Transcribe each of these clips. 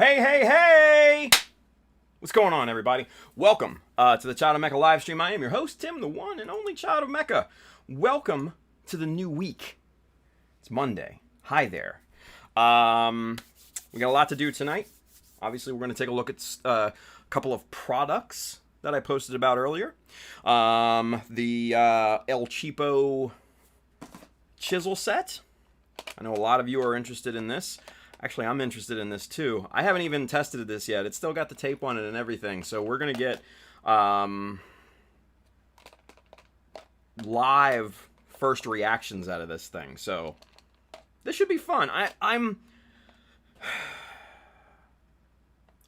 Hey, hey, hey! What's going on, everybody? Welcome to the Child of Mecha live stream. I am your host, Tim, the one and only Child of Mecha. Welcome to the new week. It's Monday. Hi there. We got a lot to do tonight. Obviously, we're going to take a look at a couple of products that I posted about earlier. The El Cheapo chisel set. I know a lot of you are interested in this. Actually, I'm interested in this too. I haven't even tested this yet. It's still got the tape on it and everything. So we're going to get live first reactions out of this thing. So this should be fun. I'm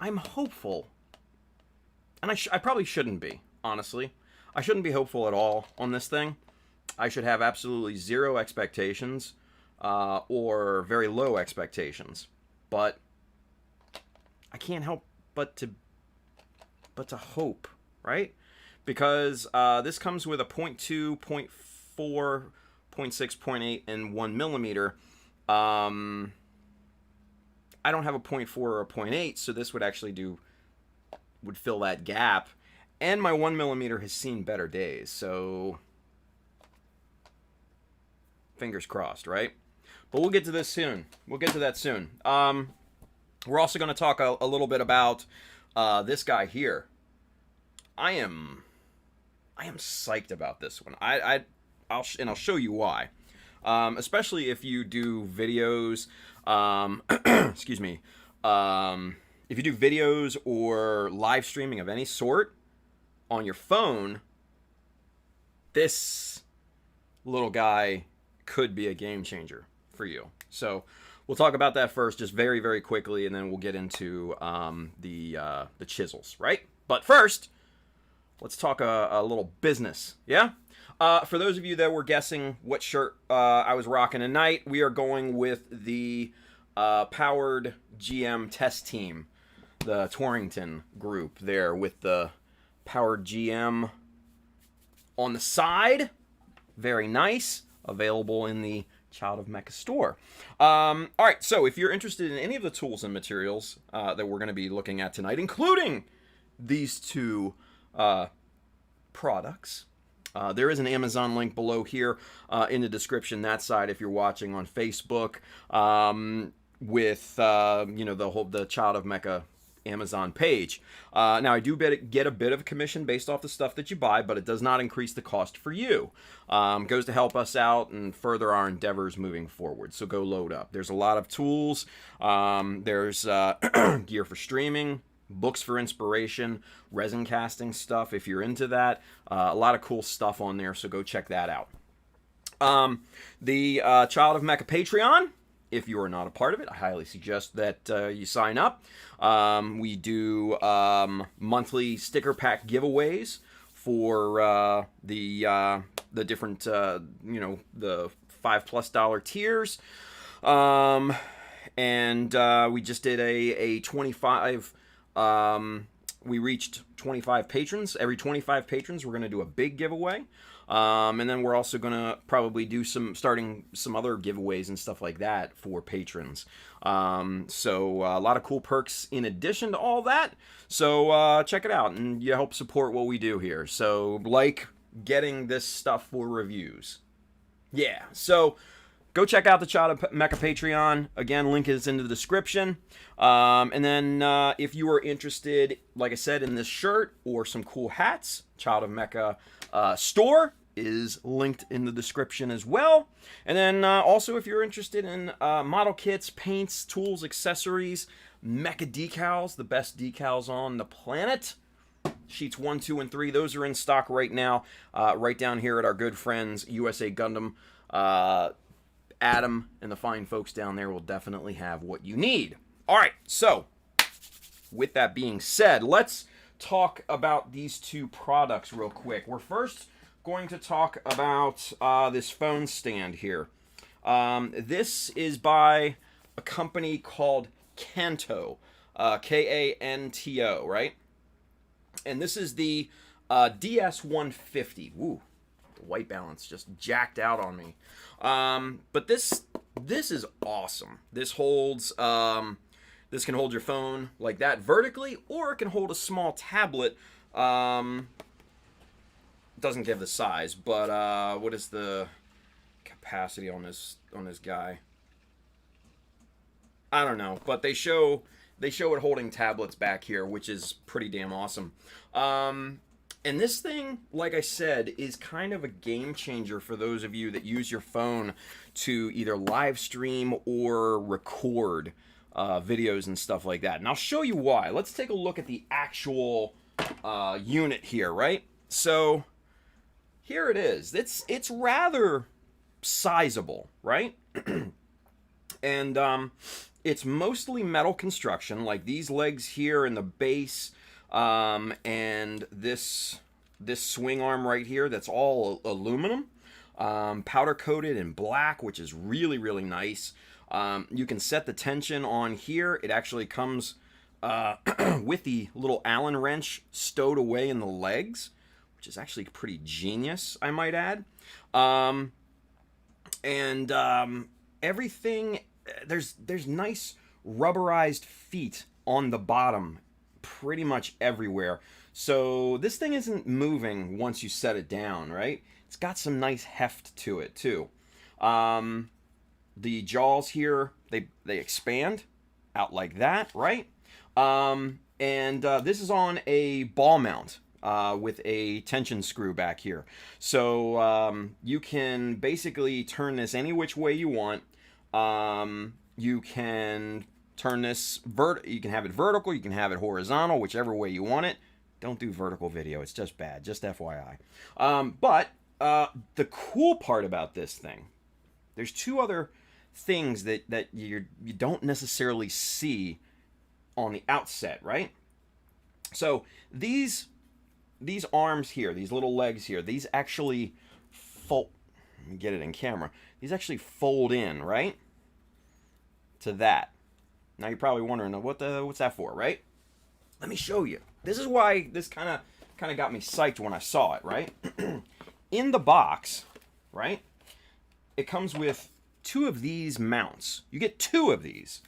hopeful. And I probably shouldn't be, honestly. I shouldn't be hopeful at all on this thing. I should have absolutely zero expectations. Or very low expectations, but I can't help but to hope, right? Because this comes with a 0.2, 0.4, 0.6, 0.8, and 1 millimeter. I don't have a 0.4 or a 0.8, so this would actually would fill that gap. And my 1 millimeter has seen better days, so fingers crossed, right? But we'll get to this soon. We'll get to that soon. We're also going to talk a little bit about this guy here. I am psyched about this one. I'll show you why. Especially if you do videos. Excuse me. If you do videos or live streaming of any sort on your phone, this little guy could be a game changer for you. So we'll talk about that first, just very, very quickly, and then we'll get into the chisels, right? But first, let's talk a little business, yeah? For those of you that were guessing what shirt I was rocking tonight, we are going with the Powered GM test team, the Torrington group there with the Powered GM on the side. Very nice. Available in the Child of Mecha store. All right, so if you're interested in any of the tools and materials that we're going to be looking at tonight, including these two products, there is an Amazon link below here in the description. That side, if you're watching on Facebook, with the Child of Mecha Amazon page. Now, I do get a bit of a commission based off the stuff that you buy, but it does not increase the cost for you. Goes to help us out and further our endeavors moving forward. So go load up. There's a lot of tools. There's gear for streaming, books for inspiration, resin casting stuff if you're into that. A lot of cool stuff on there, so go check that out. The Child of Mecha Patreon. If you are not a part of it, I highly suggest that you sign up. We do monthly sticker pack giveaways for the different, the $5+ tiers. And we just did a 25. We reached 25 patrons. Every 25 patrons, we're going to do a big giveaway. And then we're also going to probably do starting some other giveaways and stuff like that for patrons. So a lot of cool perks in addition to all that. So check it out and you help support what we do here. So like getting this stuff for reviews. Yeah, so go check out the Child of Mecha Patreon. Again, link is in the description. And then if you are interested, like I said, in this shirt or some cool hats, Child of Mecha store is linked in the description as well. And then also if you're interested in model kits, paints, tools, accessories, Mecha Decals, the best decals on the planet. Sheets 1, 2, and 3, those are in stock right now, right down here at our good friends USA Gundam. Adam and the fine folks down there will definitely have what you need. All right, so with that being said, let's talk about these two products real quick. We're first going to talk about this phone stand here. This is by a company called Kanto, Kanto, right? And this is the DS150. Woo, the white balance just jacked out on me. But this is awesome. This holds This can hold your phone like that vertically, or it can hold a small tablet. Doesn't give the size, but what is the capacity on this guy? I don't know, but they show it holding tablets back here, which is pretty damn awesome. And this thing, like I said, is kind of a game changer for those of you that use your phone to either live stream or record videos and stuff like that. And I'll show you why. Let's take a look at the actual unit here, right? So here it is. It's rather sizable, right? And it's mostly metal construction, like these legs here and the base, and this swing arm right here, that's all aluminum, powder coated in black, which is really, really nice. You can set the tension on here. It actually comes with the little Allen wrench stowed away in the legs, which is actually pretty genius, I might add. Everything, there's nice rubberized feet on the bottom pretty much everywhere. So this thing isn't moving once you set it down, right? It's got some nice heft to it too. The jaws here, they expand out like that, right? This is on a ball mount with a tension screw back here. So you can basically turn this any which way you want. You can turn this you can have it vertical, you can have it horizontal, whichever way you want it. Don't do vertical video, it's just bad, just FYI. But the cool part about this thing, there's two other things that you don't necessarily see on the outset, right? So these arms here, these little legs here, these actually fold. Let me get it in camera. These actually fold in, right, to that. Now you're probably wondering, what's that for, right? Let me show you. This is why this kind of got me psyched when I saw it, right? In the box, right, it comes with two of these mounts. You get two of these.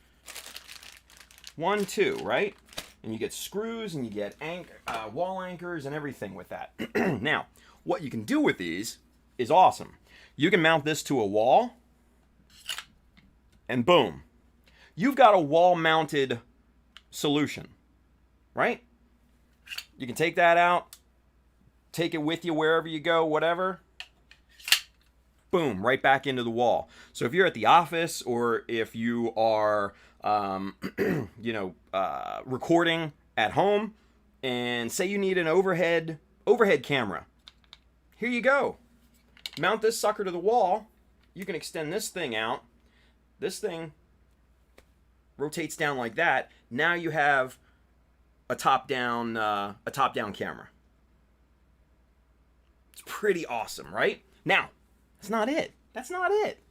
1, 2, right? And you get screws and you get wall anchors and everything with that. Now, what you can do with these is awesome. You can mount this to a wall, and boom, you've got a wall-mounted solution, right? You can take that out, take it with you wherever you go, whatever. Boom, right back into the wall. So if you're at the office, or if you are, recording at home, and say you need an overhead camera, here you go. Mount this sucker to the wall. You can extend this thing out. This thing rotates down like that. Now you have a top-down camera. It's pretty awesome, right? Now, that's not it. That's not it.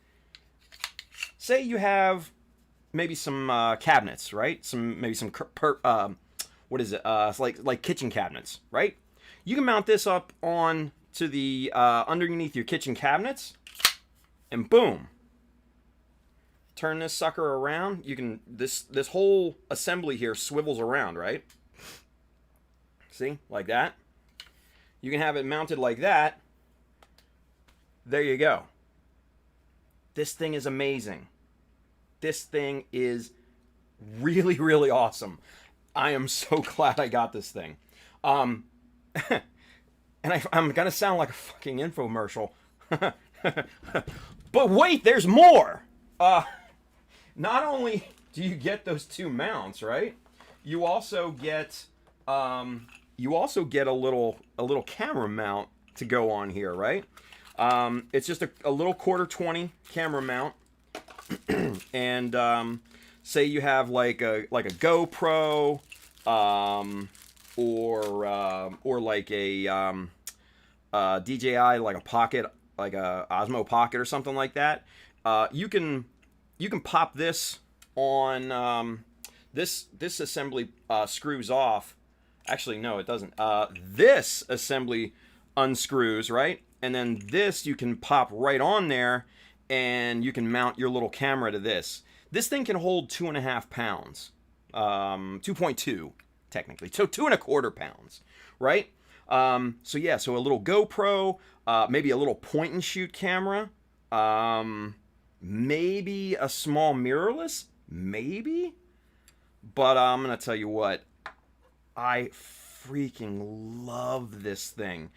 Say you have maybe some cabinets, right? It's like kitchen cabinets, right? You can mount this up on to the underneath your kitchen cabinets, and boom. Turn this sucker around. You can this whole assembly here swivels around, right? See, like that. You can have it mounted like that. There you go. This thing is amazing. This thing is really, really awesome. I am so glad I got this thing. And I'm gonna sound like a fucking infomercial. But wait, there's more. Not only do you get those two mounts, right? You also get a little camera mount to go on here, right? It's just a little 1/4-20 camera mount, and say you have like a GoPro, or like a DJI, like a Pocket, like a Osmo Pocket or something like that. You can pop this on. This assembly screws off. Actually, no, it doesn't. This assembly unscrews, right? And then this you can pop right on there, and you can mount your little camera to this. This thing can hold 2.5 pounds. 2.2 technically, so 2.25 pounds, right? So yeah, so a little GoPro, maybe a little point and shoot camera, maybe a small mirrorless, maybe. But I'm gonna tell you what, I freaking love this thing.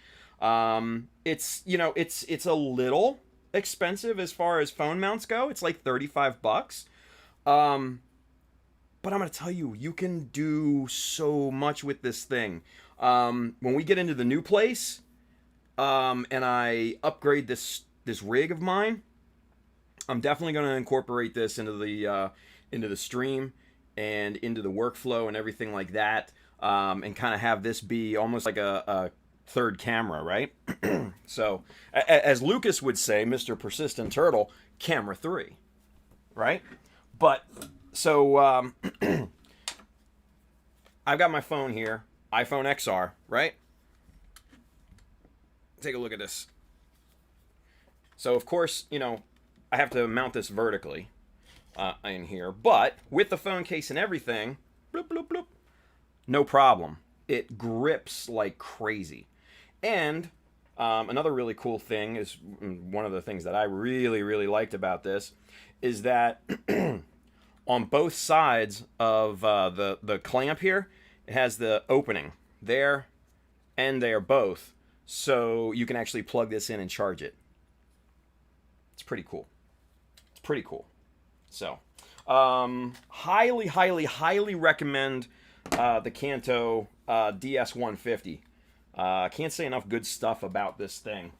It's, you know, it's a little expensive as far as phone mounts go. It's like $35. But I'm gonna tell you, you can do so much with this thing. When we get into the new place, and I upgrade this rig of mine, I'm definitely gonna incorporate this into the stream and into the workflow and everything like that, and kind of have this be almost like a third camera, right? So, as Lucas would say, Mr. Persistent Turtle, camera 3, right? But, so, I've got my phone here, iPhone XR, right? Take a look at this. So, of course, you know, I have to mount this vertically in here, but with the phone case and everything, bloop, bloop, bloop, no problem. It grips like crazy. And another really cool thing is, one of the things that I really, really liked about this is that on both sides of the clamp here, it has the opening there and there both, so you can actually plug this in and charge it. It's pretty cool. It's pretty cool. So, highly, highly, highly recommend the Kanto DS150. Can't say enough good stuff about this thing.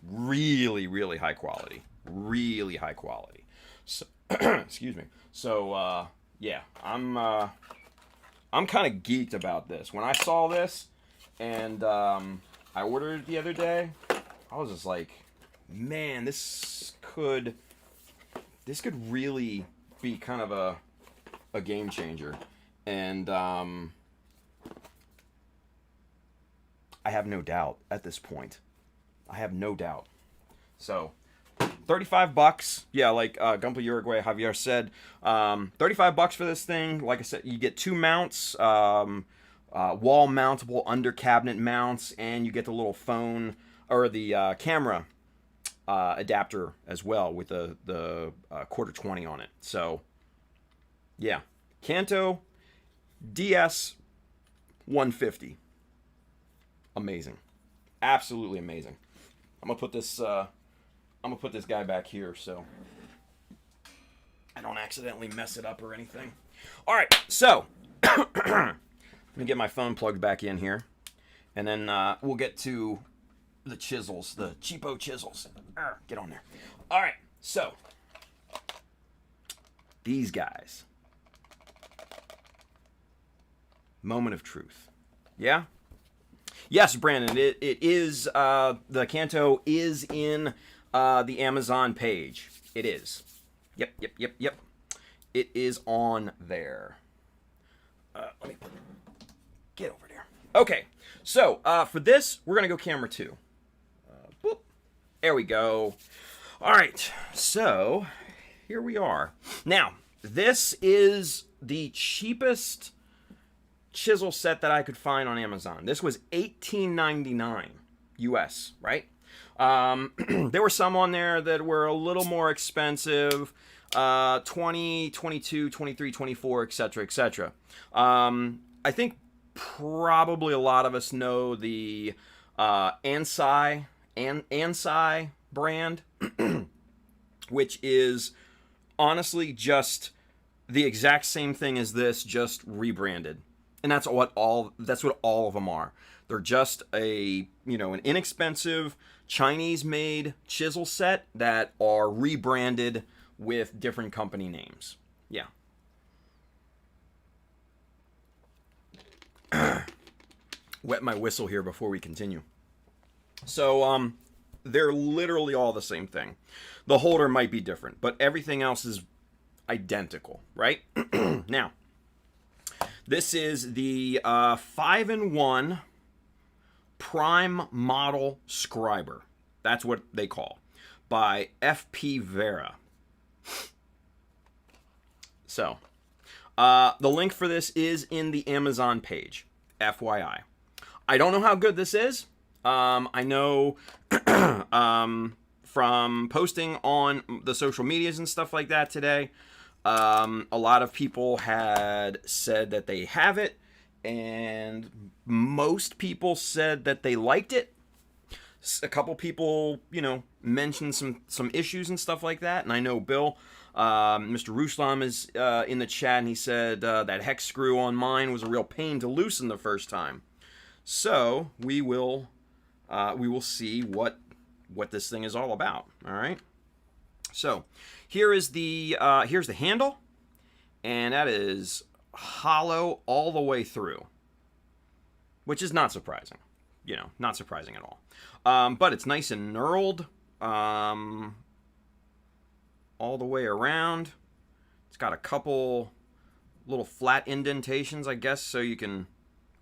Really, really high quality. Really high quality. So, excuse me. So, yeah, I'm kind of geeked about this. When I saw this and I ordered it the other day, I was just like, man, this could really be kind of a game changer. And I have no doubt at this point. I have no doubt. So, $35. Yeah, like Gumpa Uruguay Javier said, $35 for this thing. Like I said, you get 2 mounts, wall mountable under cabinet mounts, and you get the little phone or the camera adapter as well with the quarter 20 on it. So, yeah, Kanto DS 150. Amazing, absolutely amazing. I'm gonna put this guy back here so I don't accidentally mess it up or anything. All right, so let me get my phone plugged back in here, and then we'll get to the chisels, the cheapo chisels. Get on there. All right, so these guys. Moment of truth. Yeah? Yes, Brandon, it is, the Kanto is in the Amazon page. It is. Yep. It is on there. Let me get over there. Okay, so for this, we're going to go camera 2. Boop. There we go. All right, so here we are. Now, this is the cheapest chisel set that I could find on Amazon. This was $18.99 US, right? There were some on there that were a little more expensive, 20, 22, 23, 24, etc., etc. I think probably a lot of us know the Ansai brand, which is honestly just the exact same thing as this, just rebranded. And that's what all of them are. They're just an inexpensive Chinese-made chisel set that are rebranded with different company names. Yeah. Wet my whistle here before we continue. So, they're literally all the same thing. The holder might be different, but everything else is identical, right? Now, this is the 5-in-1 Prime Model Scriber. That's what they call, by FP Vera. So, The link for this is in the Amazon page, FYI. I don't know how good this is. I know from posting on the social medias and stuff like that today, a lot of people had said that they have it, and most people said that they liked it. A couple people, mentioned some issues and stuff like that, and I know Bill, Mr. Ruslam is in the chat, and he said that hex screw on mine was a real pain to loosen the first time. So we will see what this thing is all about. All right. So here's the handle, and that is hollow all the way through, which is not surprising. Not surprising at all. But it's nice and knurled all the way around. It's got a couple little flat indentations, I guess, so you can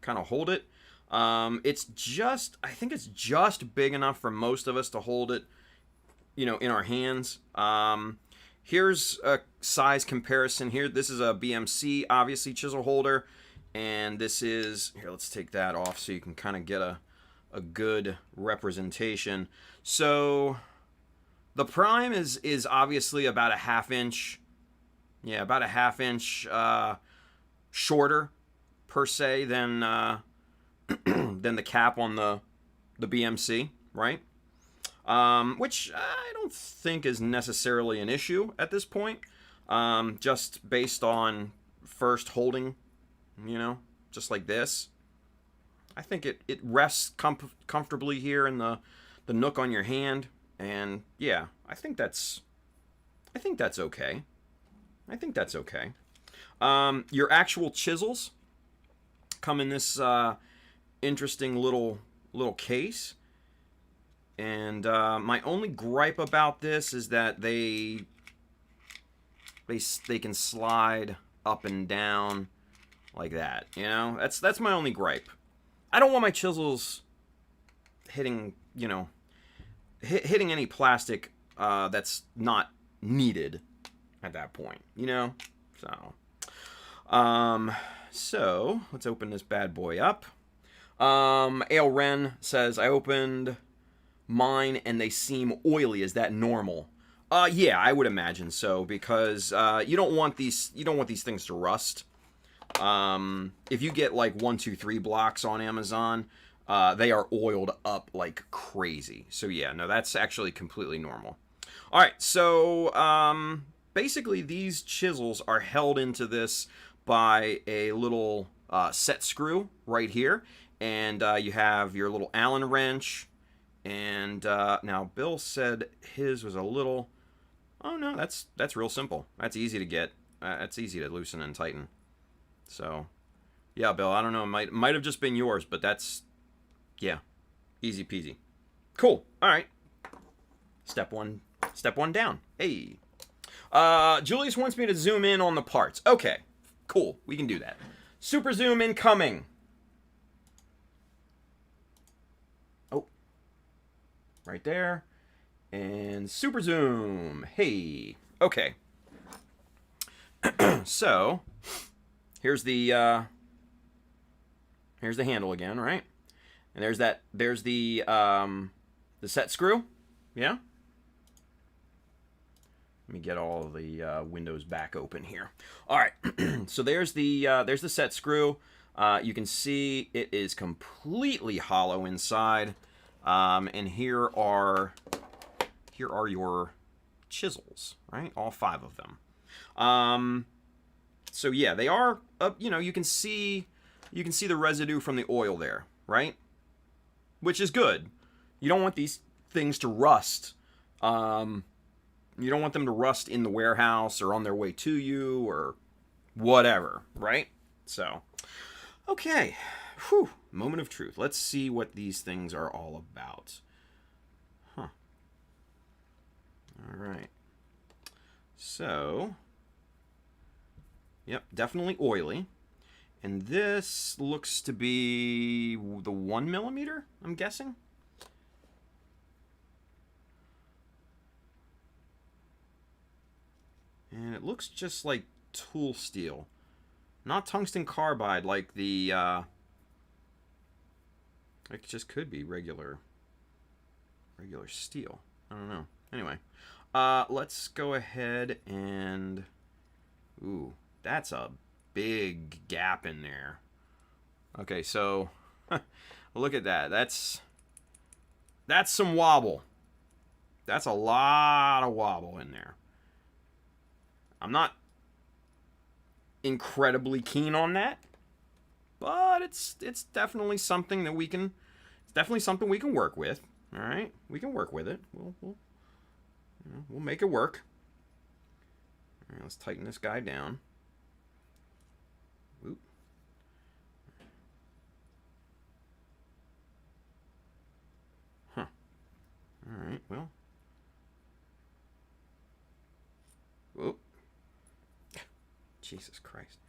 kind of hold it. I think it's just big enough for most of us to hold it, in our hands. Here's a size comparison here. This is a BMC, obviously, chisel holder. And this is, here, let's take that off so you can kind of get a good representation. So the prime is obviously about a half inch. Yeah, about a half inch shorter, per se, than the cap on the BMC, right? Which I don't think is necessarily an issue at this point, just based on first holding, just like this. I think it rests comfortably here in the nook on your hand, and yeah, I think that's okay. I think that's okay. Your actual chisels come in this interesting little case, and my only gripe about this is that they can slide up and down like that. That's my only gripe. I don't want my chisels hitting any plastic that's not needed at that point. So let's open this bad boy up. Ale Ren says, I opened mine and they seem oily. Is that normal? Yeah, I would imagine so, because you don't want these things to rust. If you get like 1, 2, 3 blocks on Amazon, they are oiled up like crazy. So yeah, no, that's actually completely normal. All right, so basically these chisels are held into this by a little set screw right here, and you have your little Allen wrench. And now Bill said his was a little. Oh no, that's real simple. That's easy to get. That's easy to loosen and tighten. So, yeah, Bill, I don't know. It might have just been yours, but that's, yeah, easy peasy. Cool. All right. Step one down. Hey. Julius wants me to zoom in on the parts. Okay, cool. We can do that. Super zoom incoming. Oh, right there. And super zoom. Hey. Okay. So, here's the handle again, right? And there's the set screw. Yeah. Let me get all of the windows back open here. All right. So there's the set screw. You can see it is completely hollow inside. And here are your chisels, right? All 5 of them. So yeah, they are, you can see the residue from the oil there, right? Which is good. You don't want these things to rust. You don't want them to rust in the warehouse or on their way to you or whatever, right? So, okay. Whew. Moment of truth. Let's see what these things are all about. Huh. All right. So, yep, definitely oily. And this looks to be the 1mm, I'm guessing. And it looks just like tool steel. Not tungsten carbide like the, it just could be regular steel. I don't know. Anyway, let's go ahead and, ooh, that's a big gap in there. Okay, so look at that. That's some wobble. That's a lot of wobble in there. I'm not incredibly keen on that, but it's definitely something that we can work with. All right, we can work with it. We'll make it work. All right, let's tighten this guy down. Oop. Huh. All right. Well. Whoop. Jesus Christ.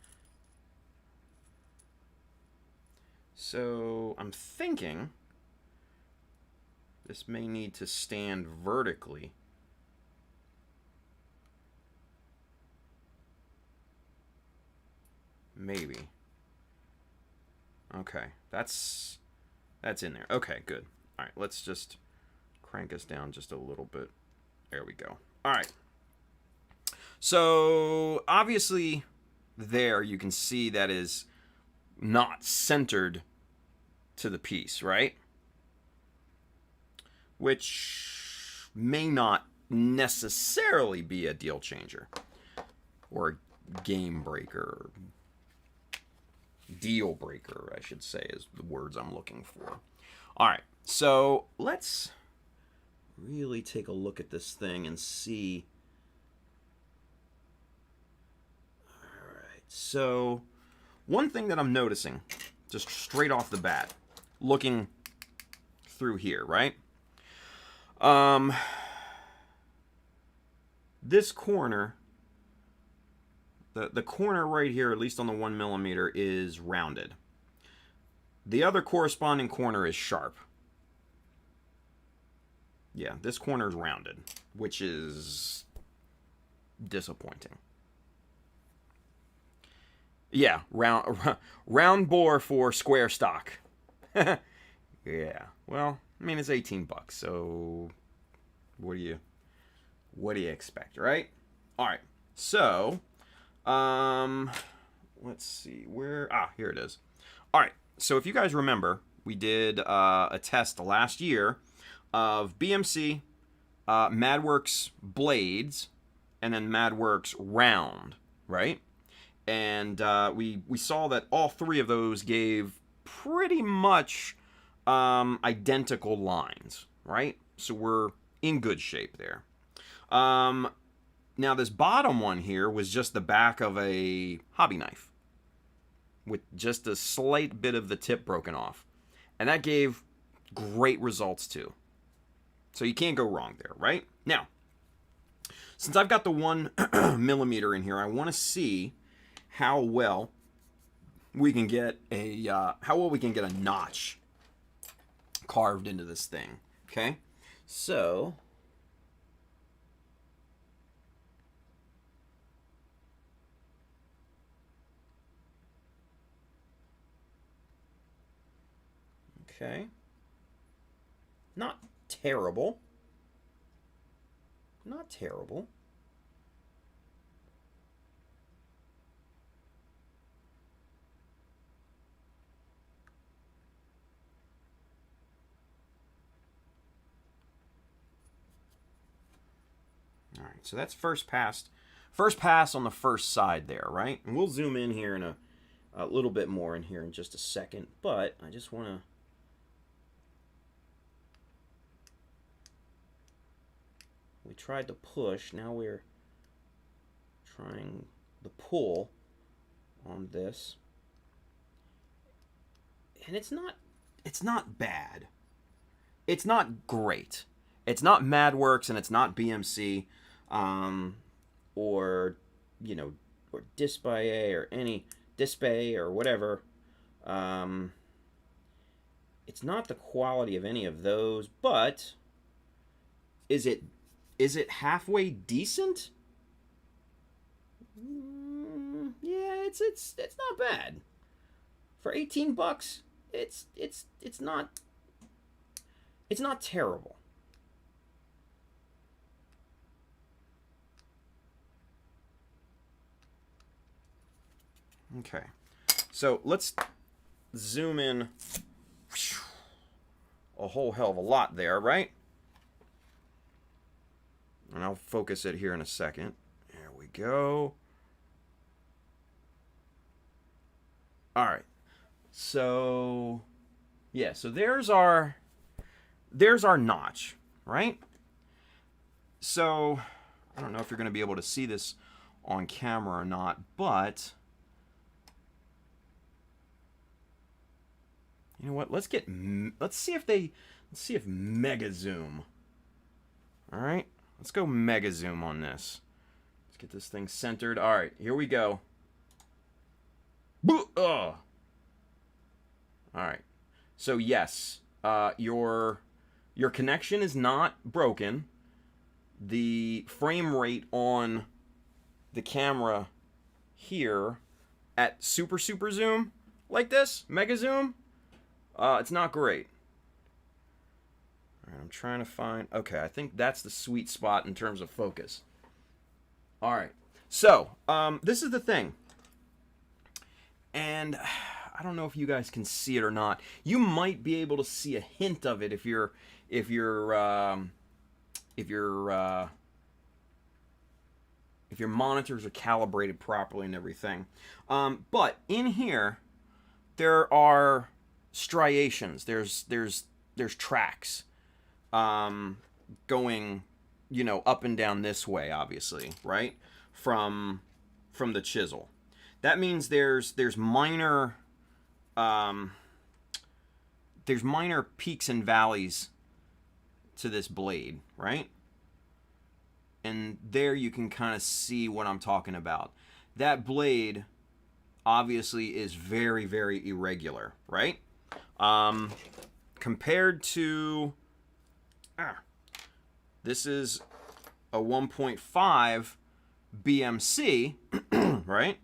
So I'm thinking this may need to stand vertically. Maybe. Okay, that's in there. Okay, good. All right, let's just crank us down just a little bit. There we go. All right. So obviously there you can see that is not centered to the piece, right? Which may not necessarily be a deal changer or a game breaker. Deal breaker, I should say, is the words I'm looking for. All right, so let's really take a look at this thing and see. All right, so one thing that I'm noticing, just straight off the bat, looking through here, right? This corner, the corner right here, at least on the 1mm, is rounded. The other corresponding corner is sharp. Yeah, this corner is rounded, which is disappointing. Yeah, round bore for square stock. Yeah, well, I mean, it's $18, so what do you expect, right? All right, so let's see where. Here it is. All right, so if you guys remember, we did a test last year of BMC, MadWorks blades, and then MadWorks round, right? And we saw that all three of those gave pretty much identical lines, right? So we're in good shape there. Now this bottom one here was just the back of a hobby knife with just a slight bit of the tip broken off. And that gave great results too. So you can't go wrong there, right? Now, since I've got the 1mm in here, I want to see how well we can get a notch carved into this thing. Okay, so okay, not terrible, not terrible. All right, so that's first pass on the first side there, right? And we'll zoom in here in a little bit more in here in just a second, but I just want to. We tried to push, now we're trying the pull on this. And it's not bad. It's not great. It's not MadWorks and it's not BMC, or or Dispaye or any Dispaye or whatever. It's not the quality of any of those, but is it halfway decent? Yeah, it's not bad. For 18 bucks, it's not terrible. Okay. So, let's zoom in a whole hell of a lot there, right? And I'll focus it here in a second. There we go. All right. So, yeah, so there's our notch, right? So, I don't know if you're going to be able to see this on camera or not, but you know what? Let's see if Mega Zoom. All right. Let's go Mega Zoom on this. Let's get this thing centered. All right, here we go. All right. So yes, your connection is not broken. The frame rate on the camera here at super zoom like this, Mega Zoom, it's not great. All right, I'm trying to find. Okay, I think that's the sweet spot in terms of focus. All right. So, this is the thing. And I don't know if you guys can see it or not. You might be able to see a hint of it if your monitors are calibrated properly and everything. But in here, there are striations. There's tracks going, up and down this way, obviously, right? From the chisel. That means there's minor peaks and valleys to this blade, right? And there you can kind of see what I'm talking about. That blade obviously is very, very irregular, right? Compared to this is a 1.5 BMC, right?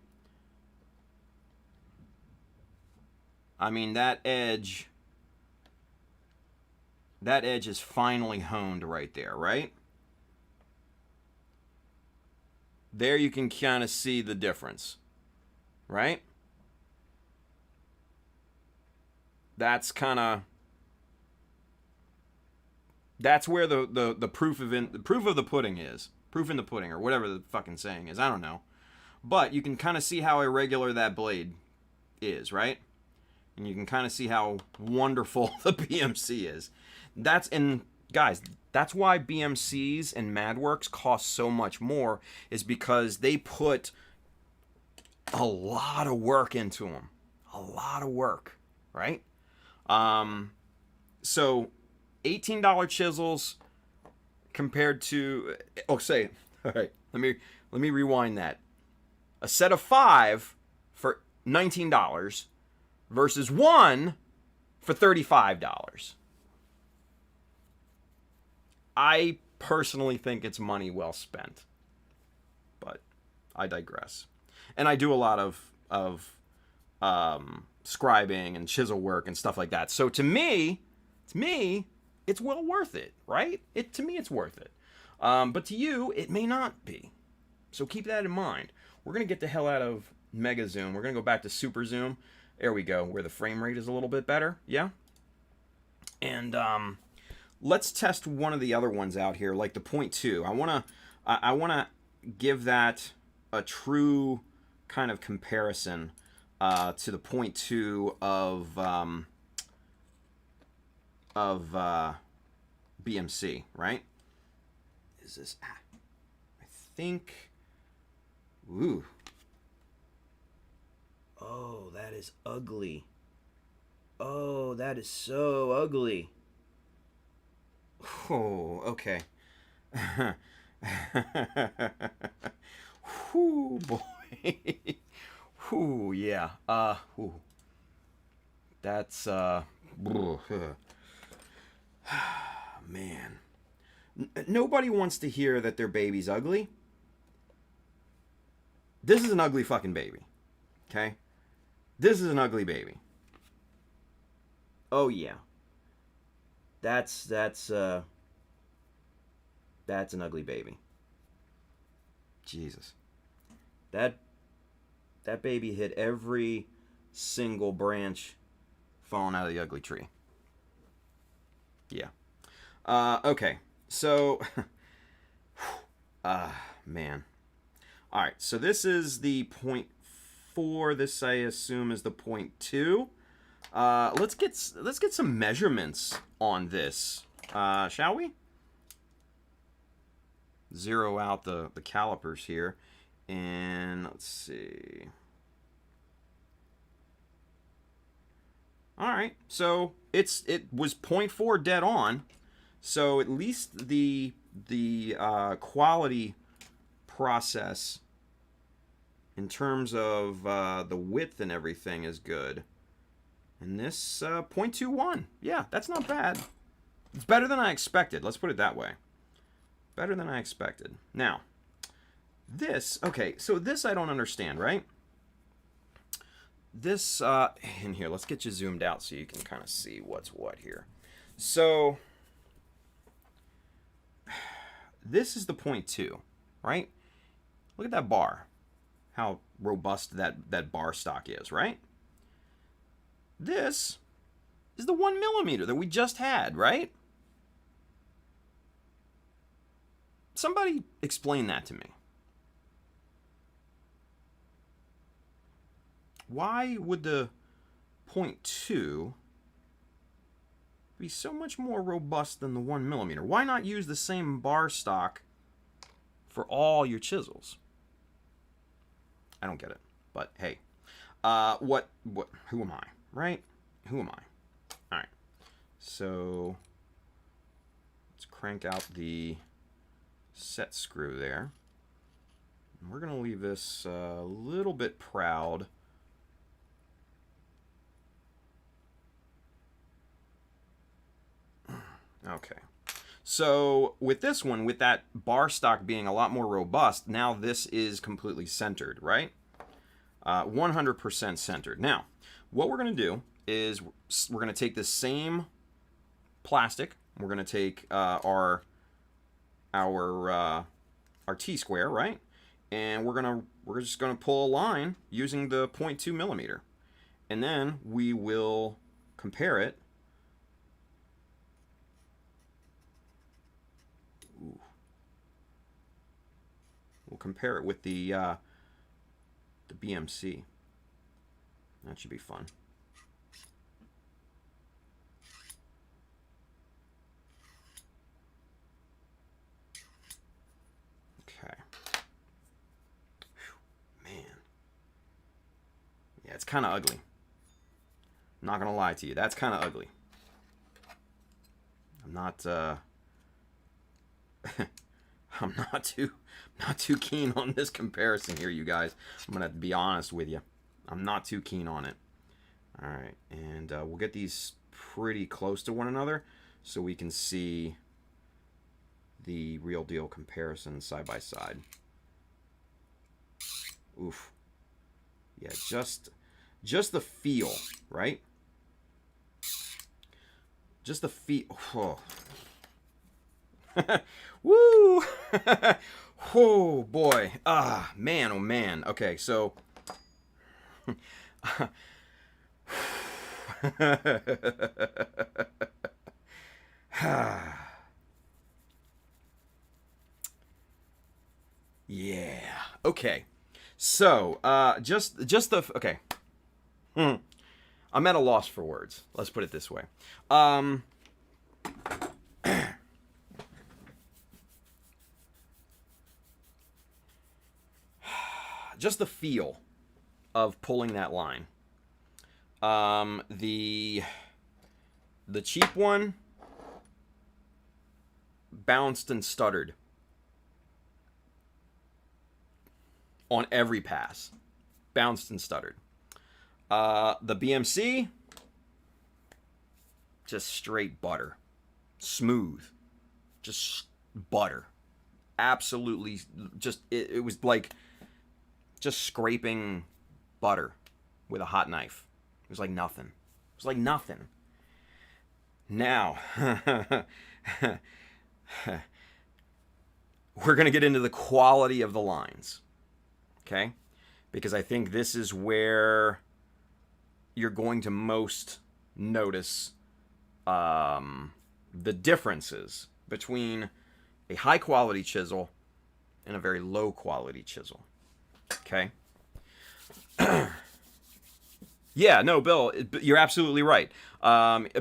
I mean, that edge is finely honed right there, right? There you can kind of see the difference, right? That's where the proof of the pudding is. Proof in the pudding, or whatever the fucking saying is. I don't know. But you can kind of see how irregular that blade is, right? And you can kind of see how wonderful the BMC is. Guys, that's why BMCs and MadWorks cost so much more, is because they put a lot of work into them. A lot of work, right? So $18 chisels compared to, all right, let me rewind that. A set of 5 for $19 versus 1 for $35. I personally think it's money well spent, but I digress. And I do a lot of scribing and chisel work and stuff like that. So to me, it's well worth it, right? To me, it's worth it. But to you, it may not be. So keep that in mind. We're going to get the hell out of Mega Zoom. We're going to go back to Super Zoom. There we go, where the frame rate is a little bit better. Yeah? And let's test one of the other ones out here, like the 0.2. I want to give that a true kind of comparison to the 0.2 of BMC, right? Is this? I think. Ooh. Oh, that is ugly. Oh, that is so ugly. Oh, okay. Whoo, boy. Whoo, yeah. Whoo. That's, man. Nobody wants to hear that their baby's ugly. This is an ugly fucking baby. Okay? This is an ugly baby. Oh yeah. That's an ugly baby. Jesus. That baby hit every single branch falling out of the ugly tree. Yeah. Okay. So man. All right. So this is the 0.4. This I assume is the 0.2. Let's get some measurements on this, shall we? Zero out the calipers here, and let's see. All right, so it was 0.4 dead on, so at least the quality process in terms of the width and everything is good. And this 0.21, yeah, that's not bad. It's better than I expected. Let's put it that way. Better than I expected. Now, this, okay, so this I don't understand, right? This, in here, let's get you zoomed out so you can kind of see what's what here. So, this is the 0.2, right? Look at that bar. How robust that bar stock is, right? This is the 1 millimeter that we just had, right? Somebody explain that to me. Why would the 0.2 be so much more robust than the 1 millimeter? Why not use the same bar stock for all your chisels? I don't get it, but hey, who am I, right? Who am I? All right, so let's crank out the set screw there. And we're gonna leave this a little bit proud. Okay. So with this one, with that bar stock being a lot more robust, now this is completely centered, right? 100% centered. Now, what we're going to do is we're going to take the same plastic. We're going to take our T-square, right? And we're just going to pull a line using the 0.2 millimeter. And then we will compare it. Ooh. We'll compare it with the BMC. That should be fun. Okay. Whew, man. Yeah, it's kind of ugly. I'm not gonna lie to you. That's kind of ugly. I'm not. I'm not too keen on this comparison here, you guys. I'm gonna have to be honest with you. I'm not too keen on it. All right, and we'll get these pretty close to one another so we can see the real deal comparison side by side. Oof. Yeah, just the feel, right? Just the feel. Oh. Woo! Oh boy. Ah, man, oh man. Okay, so yeah. Okay. So, just the okay. I'm at a loss for words. Let's put it this way. Just the feel of pulling that line. The cheap one bounced and stuttered on every pass. Bounced and stuttered. The BMC, just straight butter. Smooth. Just butter. Absolutely, just, it was like just scraping butter with a hot knife. It was like nothing. It was like nothing. Now, we're going to get into the quality of the lines, okay? Because I think this is where you're going to most notice the differences between a high-quality chisel and a very low-quality chisel, okay? Yeah, no, Bill, you're absolutely right.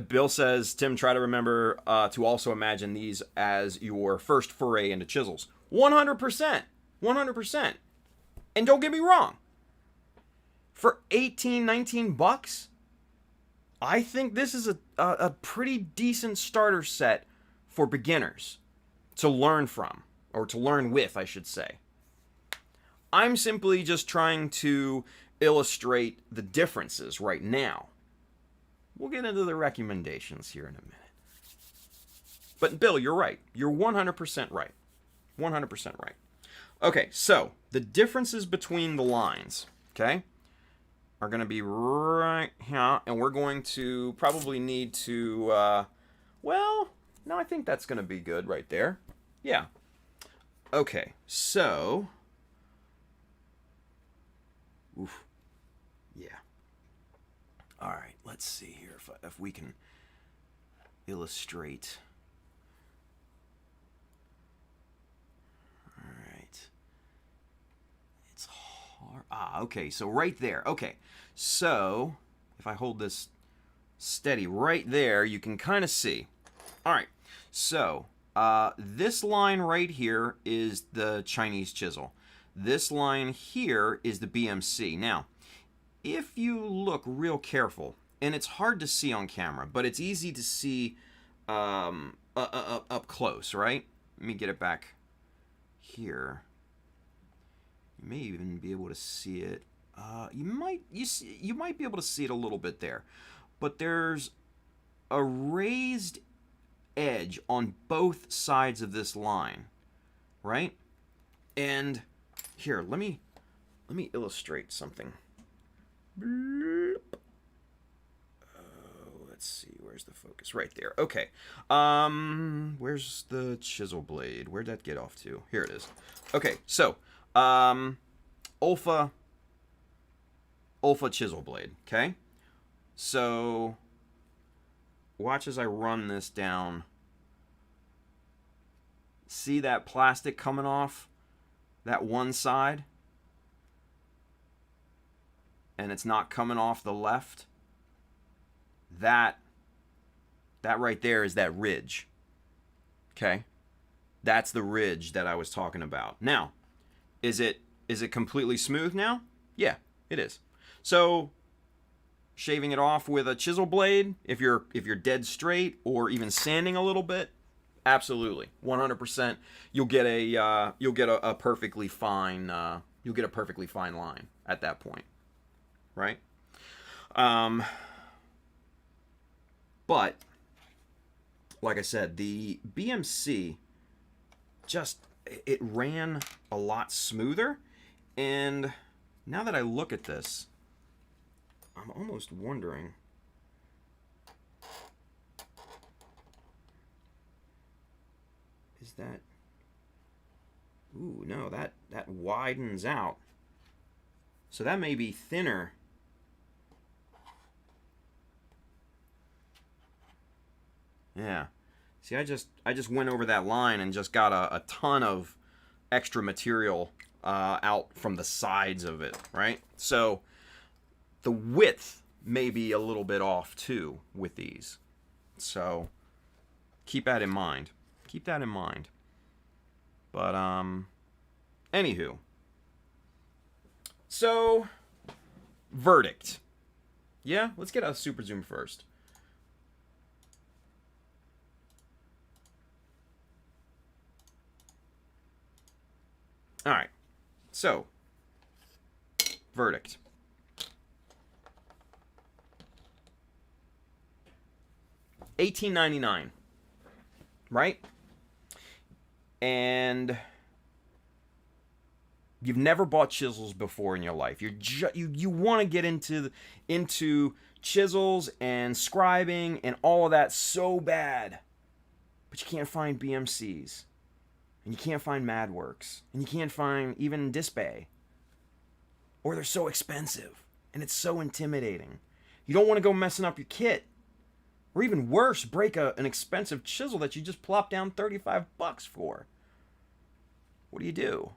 Bill says, Tim, try to remember to also imagine these as your first foray into chisels. 100%. 100%. And don't get me wrong. For 18, 19 bucks, I think this is a pretty decent starter set for beginners to learn from, or to learn with, I should say. I'm simply just trying to illustrate the differences right now. We'll get into the recommendations here in a minute. But Bill, you're right. You're 100% right. 100% right. Okay, so the differences between the lines, okay, are going to be right here. And we're going to probably need to, well, no, I think that's going to be good right there. Yeah. Okay, so, oof. Yeah. All right, let's see here if we can illustrate. All right. It's hard. Okay, so right there. Okay, so if I hold this steady right there, you can kind of see. All right, so this line right here is the Chinese chisel. This line here is the BMC. Now, if you look real careful, and it's hard to see on camera, but it's easy to see up close, right? Let me get it back here. You may even be able to see it. You might be able to see it a little bit there, but there's a raised edge on both sides of this line, right? And here, let me illustrate something. Let's see, where's the focus? Right there. Okay. Where's the chisel blade? Where'd that get off to? Here it is. Okay, so Olfa chisel blade, okay? So watch as I run this down. See that plastic coming off that one side? And it's not coming off the left. That right there is that ridge. Okay? That's the ridge that I was talking about. Now, is it completely smooth now? Yeah, it is. So shaving it off with a chisel blade, if you're dead straight, or even sanding a little bit, absolutely, 100%. You'll get a perfectly fine line at that point, right? But like I said, the BMC it ran a lot smoother, and now that I look at this, I'm almost wondering, is that, ooh, no, that widens out. So that may be thinner. Yeah. See, I just went over that line and just got a ton of extra material out from the sides of it, right? So the width may be a little bit off too with these. So keep that in mind. Keep that in mind. But anywho. So verdict. Yeah, let's get a super zoom first. All right. So verdict. $18.99, right? And You've never bought chisels before in your life. You want to get into chisels and scribing and all of that so bad, but you can't find BMCs, and you can't find MadWorks, and you can't find even Disbay, or they're so expensive and it's so intimidating. You don't want to go messing up your kit, or even worse, break an expensive chisel that you just plop down $35 for. What do?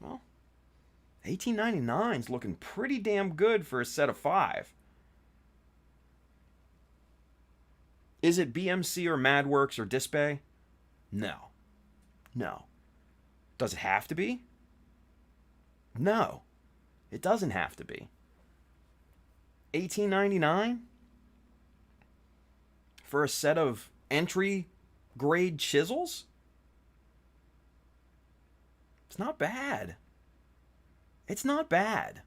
Well, $18.99 is looking pretty damn good for a set of 5. Is it BMC or MadWorks or Disbay? No. Does it have to be? No. It doesn't have to be. $18.99 for a set of entry grade chisels? It's not bad. It's not bad.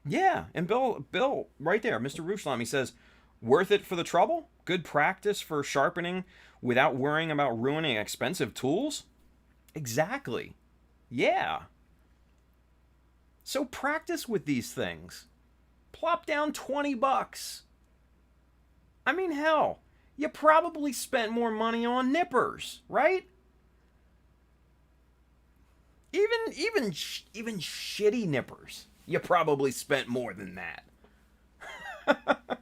Yeah, and Bill, right there, Mr. Ruslam, he says, worth it for the trouble? Good practice for sharpening without worrying about ruining expensive tools? Exactly. Yeah. So practice with these things. Plop down $20. I mean, hell, you probably spent more money on nippers, right? Even shitty nippers, you probably spent more than that.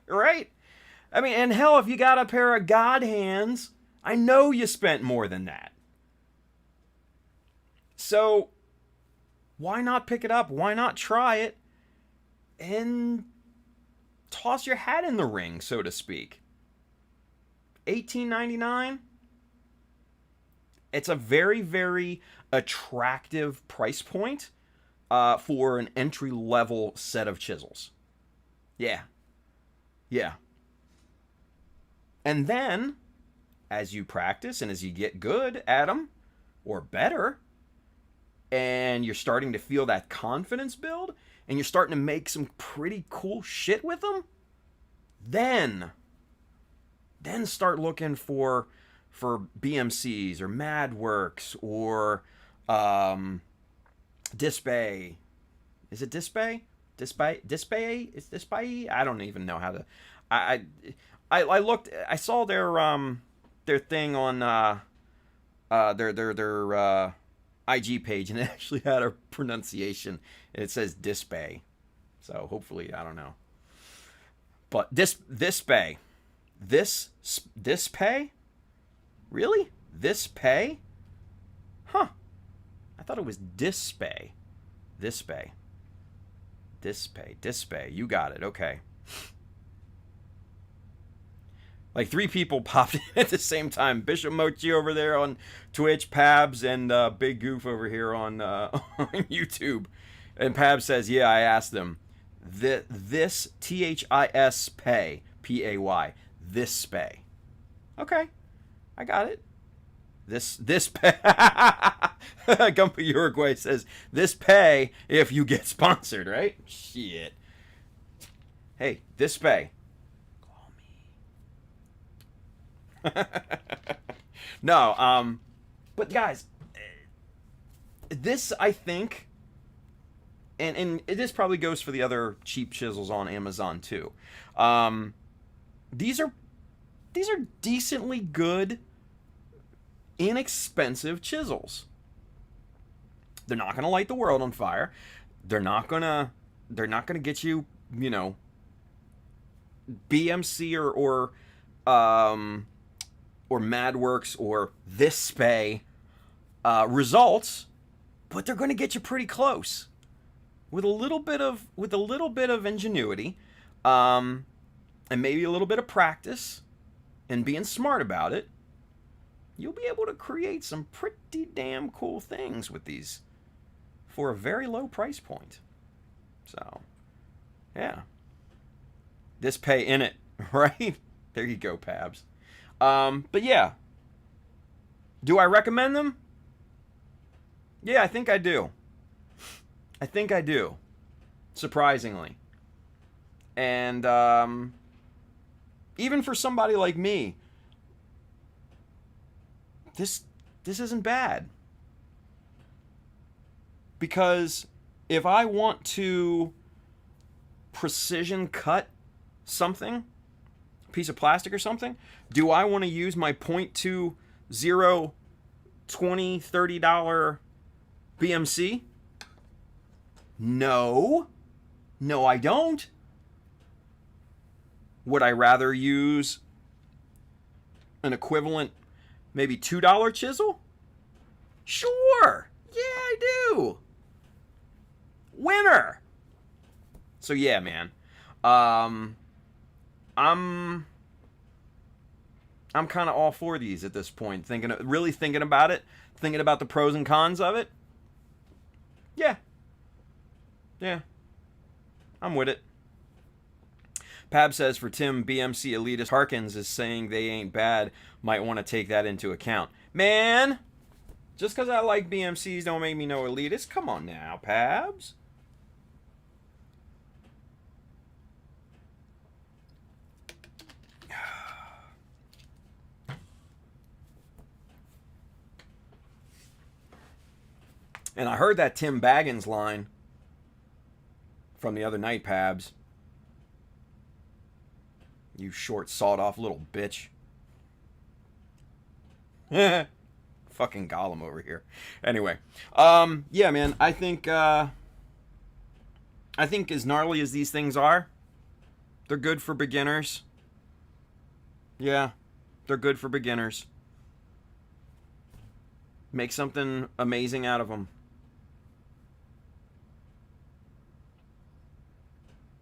Right? I mean, and hell, if you got a pair of God hands, I know you spent more than that. So, why not pick it up? Why not try it? And toss your hat in the ring, so to speak. $18.99. It's a very, very attractive price point for an entry-level set of chisels. Yeah. And then, as you practice and as you get good at them, or better, and you're starting to feel that confidence build, and you're starting to make some pretty cool shit with them, then start looking for BMCs or MadWorks or Disbay. Is it Disbay? Disbay? Is Disbay? I don't even know how to. I looked. I saw their thing on their IG page, and it actually had a pronunciation. It says Disbay. So hopefully, I don't know. But Disbay. This pay? Really? This pay? Huh. I thought it was Disbay. Disbay. You got it. Okay. Like 3 people popped in at the same time. Bishop Mochi over there on Twitch, Pabs, and Big Goof over here on YouTube. And Pabs says, yeah, I asked them. This THIS pay, Pay. This pay. Okay. I got it. This pay. Gumpa Uruguay says, this pay if you get sponsored, right? Shit. Hey, this pay. Call me. No, but guys, this, I think, and this probably goes for the other cheap chisels on Amazon too. These are decently good, inexpensive chisels. They're not gonna light the world on fire. They're not gonna get you, BMC or MadWorks or this pay results, but they're gonna get you pretty close with a little bit of ingenuity, and maybe a little bit of practice. And being smart about it, you'll be able to create some pretty damn cool things with these for a very low price point. So, yeah. This pay in it, right? There you go, Pabs. But yeah. Do I recommend them? Yeah, I think I do. Surprisingly. And, even for somebody like me, this isn't bad. Because if I want to precision cut something, a piece of plastic or something, do I want to use my .20 $20, $30 BMC? No. No, I don't. Would I rather use an equivalent, maybe $2 chisel? Sure. Yeah, I do. Winner. So yeah, man. I'm kind of all for these at this point. Really thinking about it, thinking about the pros and cons of it. Yeah. Yeah. I'm with it. Pab says, for Tim, BMC elitist Harkins is saying they ain't bad. Might want to take that into account. Man, just because I like BMCs don't make me no elitist. Come on now, Pabs. And I heard that Tim Baggins line from the other night, Pabs. You short, sawed-off little bitch. Fucking Gollum over here. Anyway, yeah, man. I think as gnarly as these things are, they're good for beginners. Yeah, they're good for beginners. Make something amazing out of them.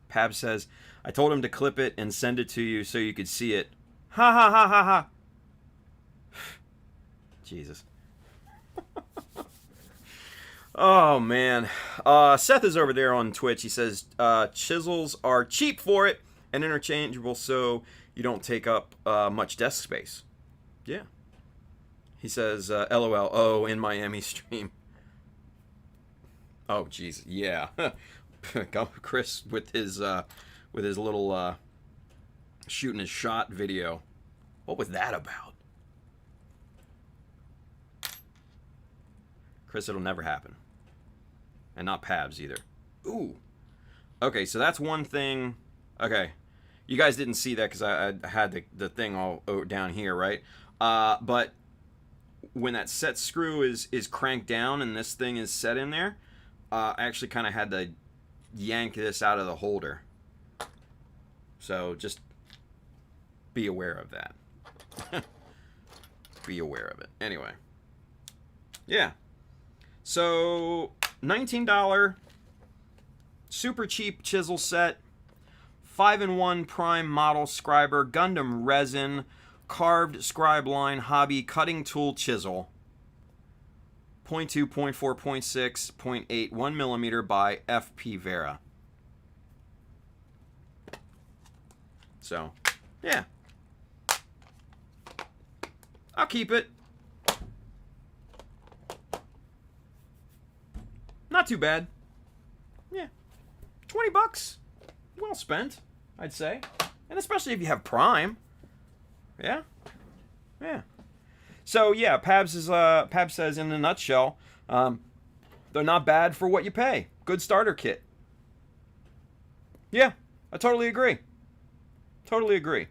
Pab says, I told him to clip it and send it to you so you could see it. Ha ha ha ha ha. Jesus. Oh, man. Seth is over there on Twitch. He says, chisels are cheap for it and interchangeable so you don't take up much desk space. Yeah. He says, LOL, oh, in Miami stream. Oh, jeez. Yeah. Chris with his little shooting his shot video. What was that about? Chris, it'll never happen. And not Pabs either. Ooh. Okay, so that's one thing. Okay. You guys didn't see that because I had the thing all down here, right? But when that set screw is cranked down and this thing is set in there, I actually kind of had to yank this out of the holder. So just be aware of that. Be aware of it. Anyway. Yeah. So $19 super cheap chisel set, 5-in-1 prime model scriber, Gundam resin, carved scribe line hobby cutting tool chisel. 0.2, 0.4, 0.6, 0.8, 1 millimeter by FP Vera. So, yeah. I'll keep it. Not too bad. Yeah. $20. Well spent, I'd say. And especially if you have Prime. Yeah. Yeah. So yeah, Pab says in a nutshell, they're not bad for what you pay. Good starter kit. Yeah, I totally agree. Totally agree.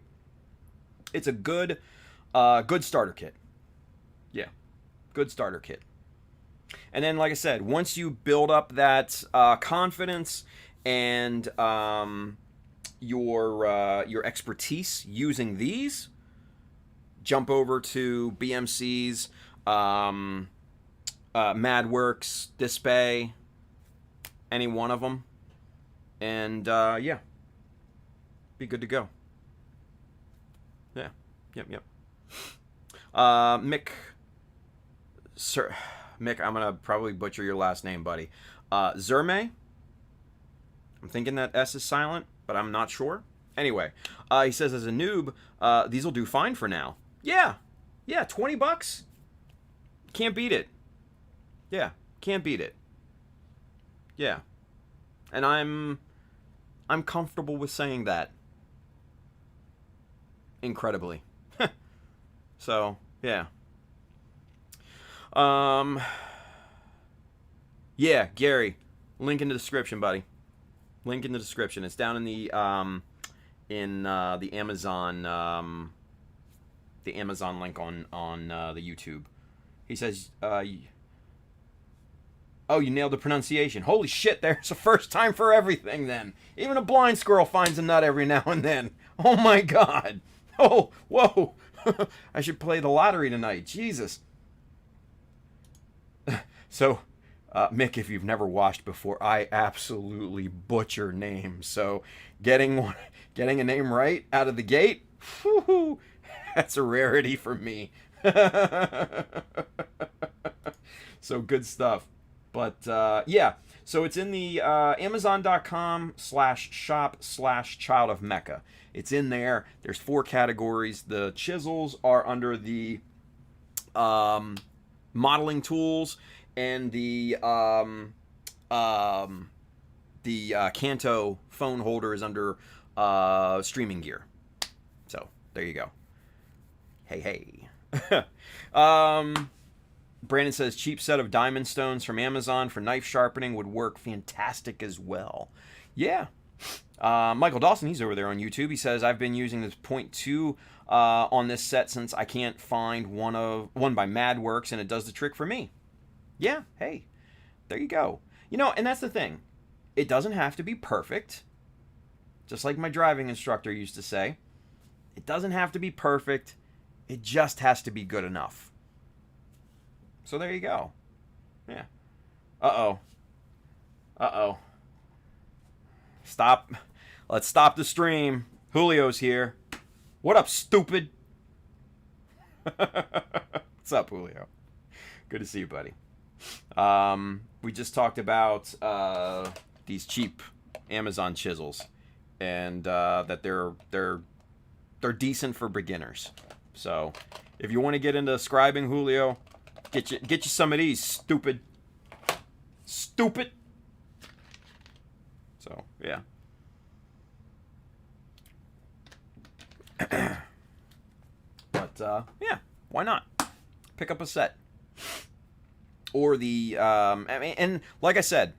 It's a good starter kit. Yeah, good starter kit. And then, like I said, once you build up that confidence and your expertise using these, jump over to BMC's, MadWorks, Dispay, any one of them, and yeah, be good to go. Yeah, yep. Mick, I'm gonna probably butcher your last name, buddy. Zerme. I'm thinking that S is silent, but I'm not sure. Anyway, he says, as a noob, these will do fine for now. Yeah, $20. Can't beat it. Yeah, can't beat it. Yeah, and I'm comfortable with saying that. Incredibly. So yeah. Um, yeah, Gary, link in the description, buddy. Link in the description. It's down in the the Amazon link on the YouTube. He says, "Oh, you nailed the pronunciation. Holy shit! There's a first time for everything. Then even a blind squirrel finds a nut every now and then. Oh my god! Oh, whoa! I should play the lottery tonight. Jesus." So, Mick, if you've never watched before, I absolutely butcher names. So, getting a name right out of the gate, whoo, that's a rarity for me. So good stuff. But yeah, so it's in the Amazon.com/shop/Child of Mecha. It's in there. There's 4 categories. The chisels are under the modeling tools, and the Kanto phone holder is under streaming gear. So there you go. Hey. Brandon says cheap set of diamond stones from Amazon for knife sharpening would work fantastic as well. Yeah. Michael Dawson, he's over there on YouTube. He says, I've been using this .2 on this set since I can't find one by MadWorks, and it does the trick for me. Yeah, hey, there you go. You know, and that's the thing. It doesn't have to be perfect. Just like my driving instructor used to say. It doesn't have to be perfect. It just has to be good enough. So there you go. Yeah. Uh-oh. Stop. Let's stop the stream. Julio's here. What up, stupid? What's up, Julio? Good to see you, buddy. We just talked about these cheap Amazon chisels, and that they're decent for beginners. So if you want to get into scribing, Julio, get you some of these, stupid. So yeah. But yeah, why not pick up a set? Or the I mean, and like I said,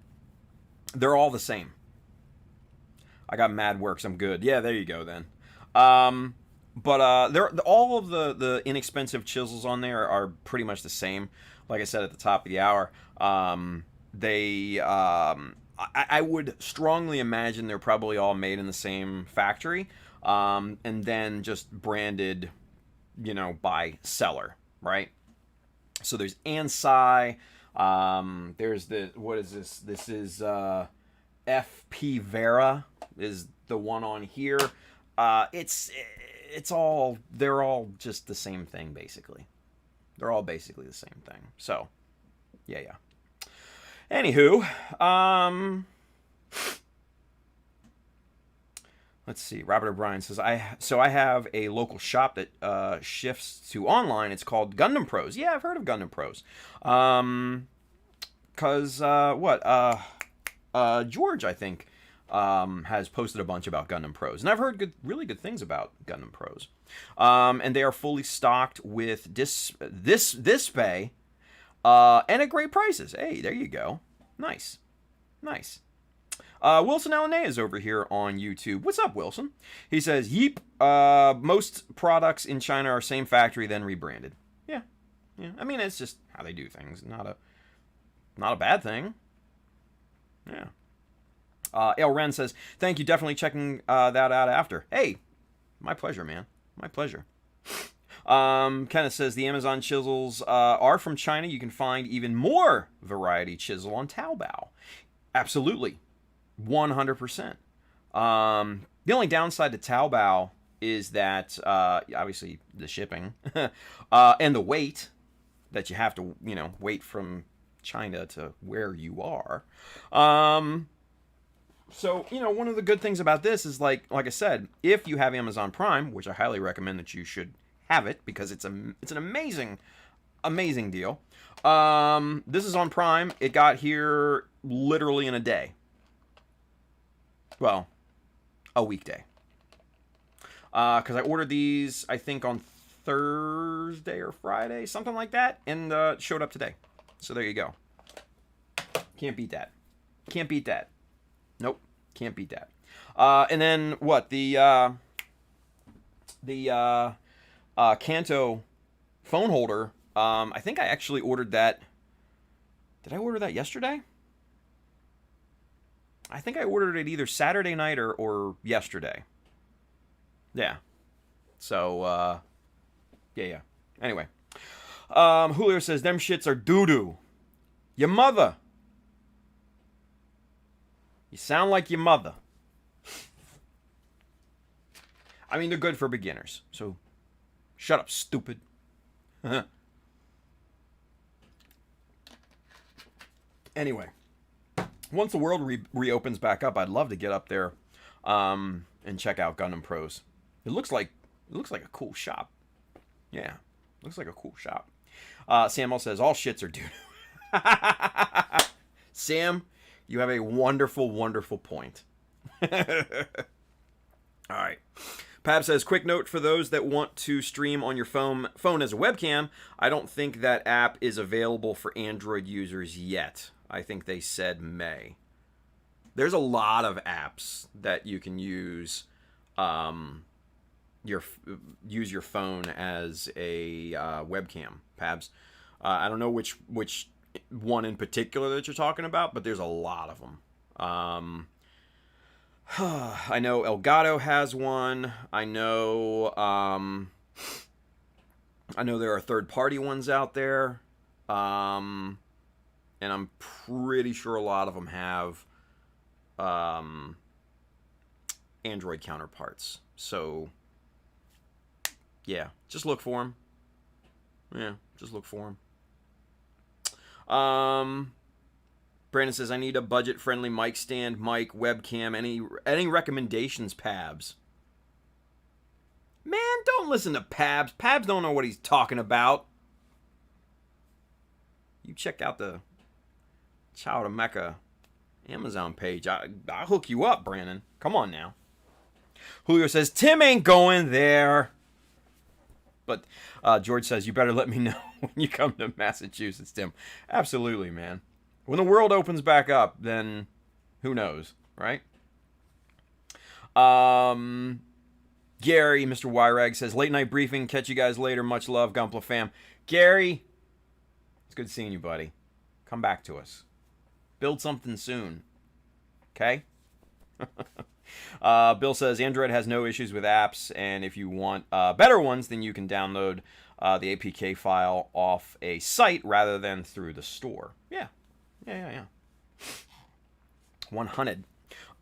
they're all the same. I got MadWorks, I'm good. Yeah, there you go then. But they're all of the inexpensive chisels on there are pretty much the same. Like I said at the top of the hour, I would strongly imagine they're probably all made in the same factory, and then just branded, by seller, right? So there's Ansai. There's what is this? This is FP Vera is the one on here. They're all just the same thing, basically. They're all basically the same thing. So, yeah. Anywho, let's see. Robert O'Brien says, I have a local shop that shifts to online. It's called Gundam Pros. Yeah, I've heard of Gundam Pros. George, I think, has posted a bunch about Gundam Pros, and I've heard really good things about Gundam Pros. And they are fully stocked with this bay, and at great prices. Hey, there you go. Nice. Wilson Alanea is over here on YouTube. What's up, Wilson? He says, yeep, most products in China are same factory, then rebranded. Yeah. I mean, it's just how they do things. Not a bad thing. Yeah. El Ren says, thank you, definitely checking that out after. Hey, my pleasure, man. My pleasure. Kenneth says, the Amazon chisels are from China. You can find even more variety chisel on Taobao. Absolutely. 100%. The only downside to Taobao is that, obviously, the shipping and the weight that you have to, wait from China to where you are. So, one of the good things about this is, like I said, if you have Amazon Prime, which I highly recommend that you should have it because it's an amazing deal. This is on Prime. It got here literally in a day. Well, a weekday. Because I ordered these, I think, on Thursday or Friday, something like that, and showed up today. So there you go. Can't beat that. Can't beat that. Nope, can't beat that. And then what? The Kanto phone holder. I think I actually ordered that. Did I order that yesterday? I think I ordered it either Saturday night or yesterday. Yeah. So, yeah. Anyway. Julio says, them shits are doo-doo. Your mother. You sound like your mother. I mean, they're good for beginners. So, shut up, stupid. Anyway. Once the world reopens back up, I'd love to get up there and check out Gundam Pros. It looks like a cool shop. Yeah, looks like a cool shop. Samuel says all shits are doo-doo. Sam, you have a wonderful, wonderful point. All right. Pab says, quick note for those that want to stream on your phone as a webcam. I don't think that app is available for Android users yet. I think they said May. There's a lot of apps that you can use use your phone as a webcam, Pabs. I don't know which one in particular that you're talking about, but there's a lot of them. I know Elgato has one. I know there are third-party ones out there. And I'm pretty sure a lot of them have Android counterparts. So, yeah, just look for them. Yeah, just look for them. Brandon says, I need a budget-friendly mic stand, mic, webcam. Any recommendations, Pabs? Man, don't listen to Pabs. Pabs don't know what he's talking about. You check out the Child of Mecha Amazon page. I'll hook you up, Brandon. Come on now. Julio says, Tim ain't going there. But George says, you better let me know when you come to Massachusetts, Tim. Absolutely, man. When the world opens back up, then who knows, right? Gary, Mr. Wyrag says, late night briefing. Catch you guys later. Much love, Gumpla fam. Gary, it's good seeing you, buddy. Come back to us. Build something soon. Okay? Bill says, Android has no issues with apps, and if you want better ones, then you can download the APK file off a site rather than through the store. Yeah. 100.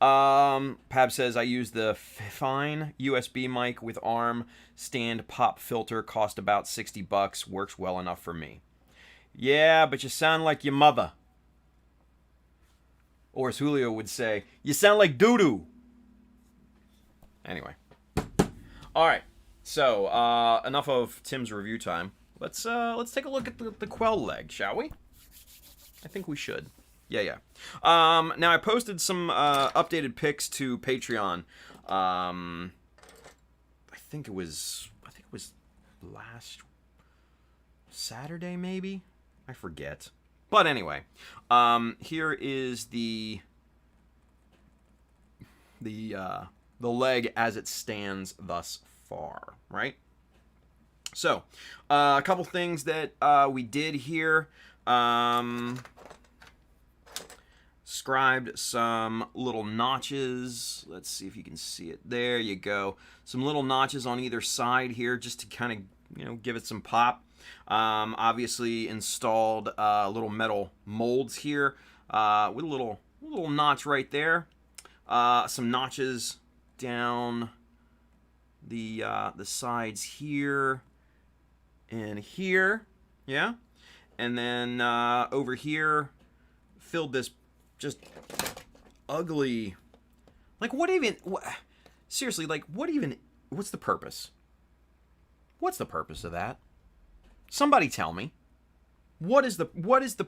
Pab says, I use the Fine USB mic with arm stand pop filter. Cost about $60. Works well enough for me. Yeah, but you sound like your mother. Or as Julio would say, you sound like doo-doo. Anyway. All right. So, enough of Tim's review time. Let's take a look at the Quel leg, shall we? I think we should. Yeah. Now I posted some updated pics to Patreon. I think it was last Saturday, maybe. I forget. But anyway, here is the leg as it stands thus far, right? So, a couple things that we did here. Scribed some little notches. Let's see if you can see it. There you go. Some little notches on either side here just to kind of, give it some pop. Obviously installed little metal molds here with a little notch right there. Some notches down the sides here and here. Yeah. And then over here, filled this just ugly, seriously, what's the purpose? What's the purpose of that? Somebody tell me. What is the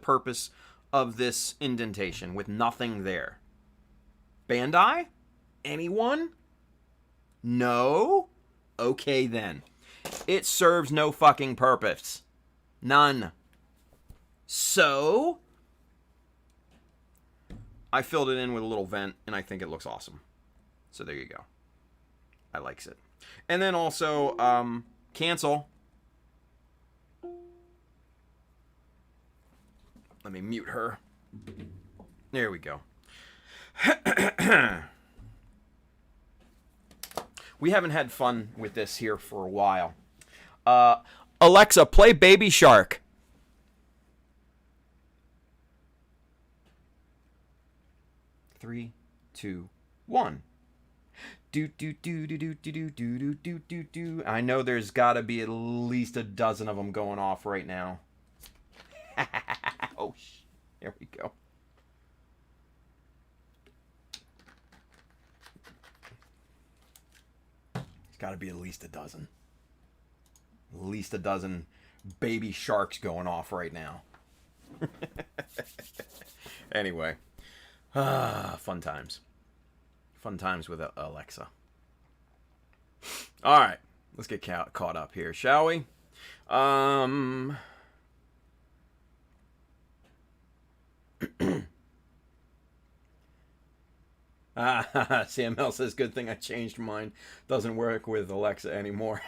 purpose of this indentation with nothing there? Bandai? Anyone? No? Okay then. It serves no fucking purpose. None. So, I filled it in with a little vent, and I think it looks awesome. So there you go. I likes it. And then also, cancel. Let me mute her. There we go. We haven't had fun with this here for a while. Alexa, play Baby Shark. Three, two, one. Do do do do do do do do do do do. I know there's got to be at least a dozen of them going off right now. Oh, there we go. There's got to be at least a dozen. At least a dozen baby sharks going off right now. Anyway. Fun times. Fun times with Alexa. All right. Let's get caught up here, shall we? CML says, good thing I changed mine. Doesn't work with Alexa anymore.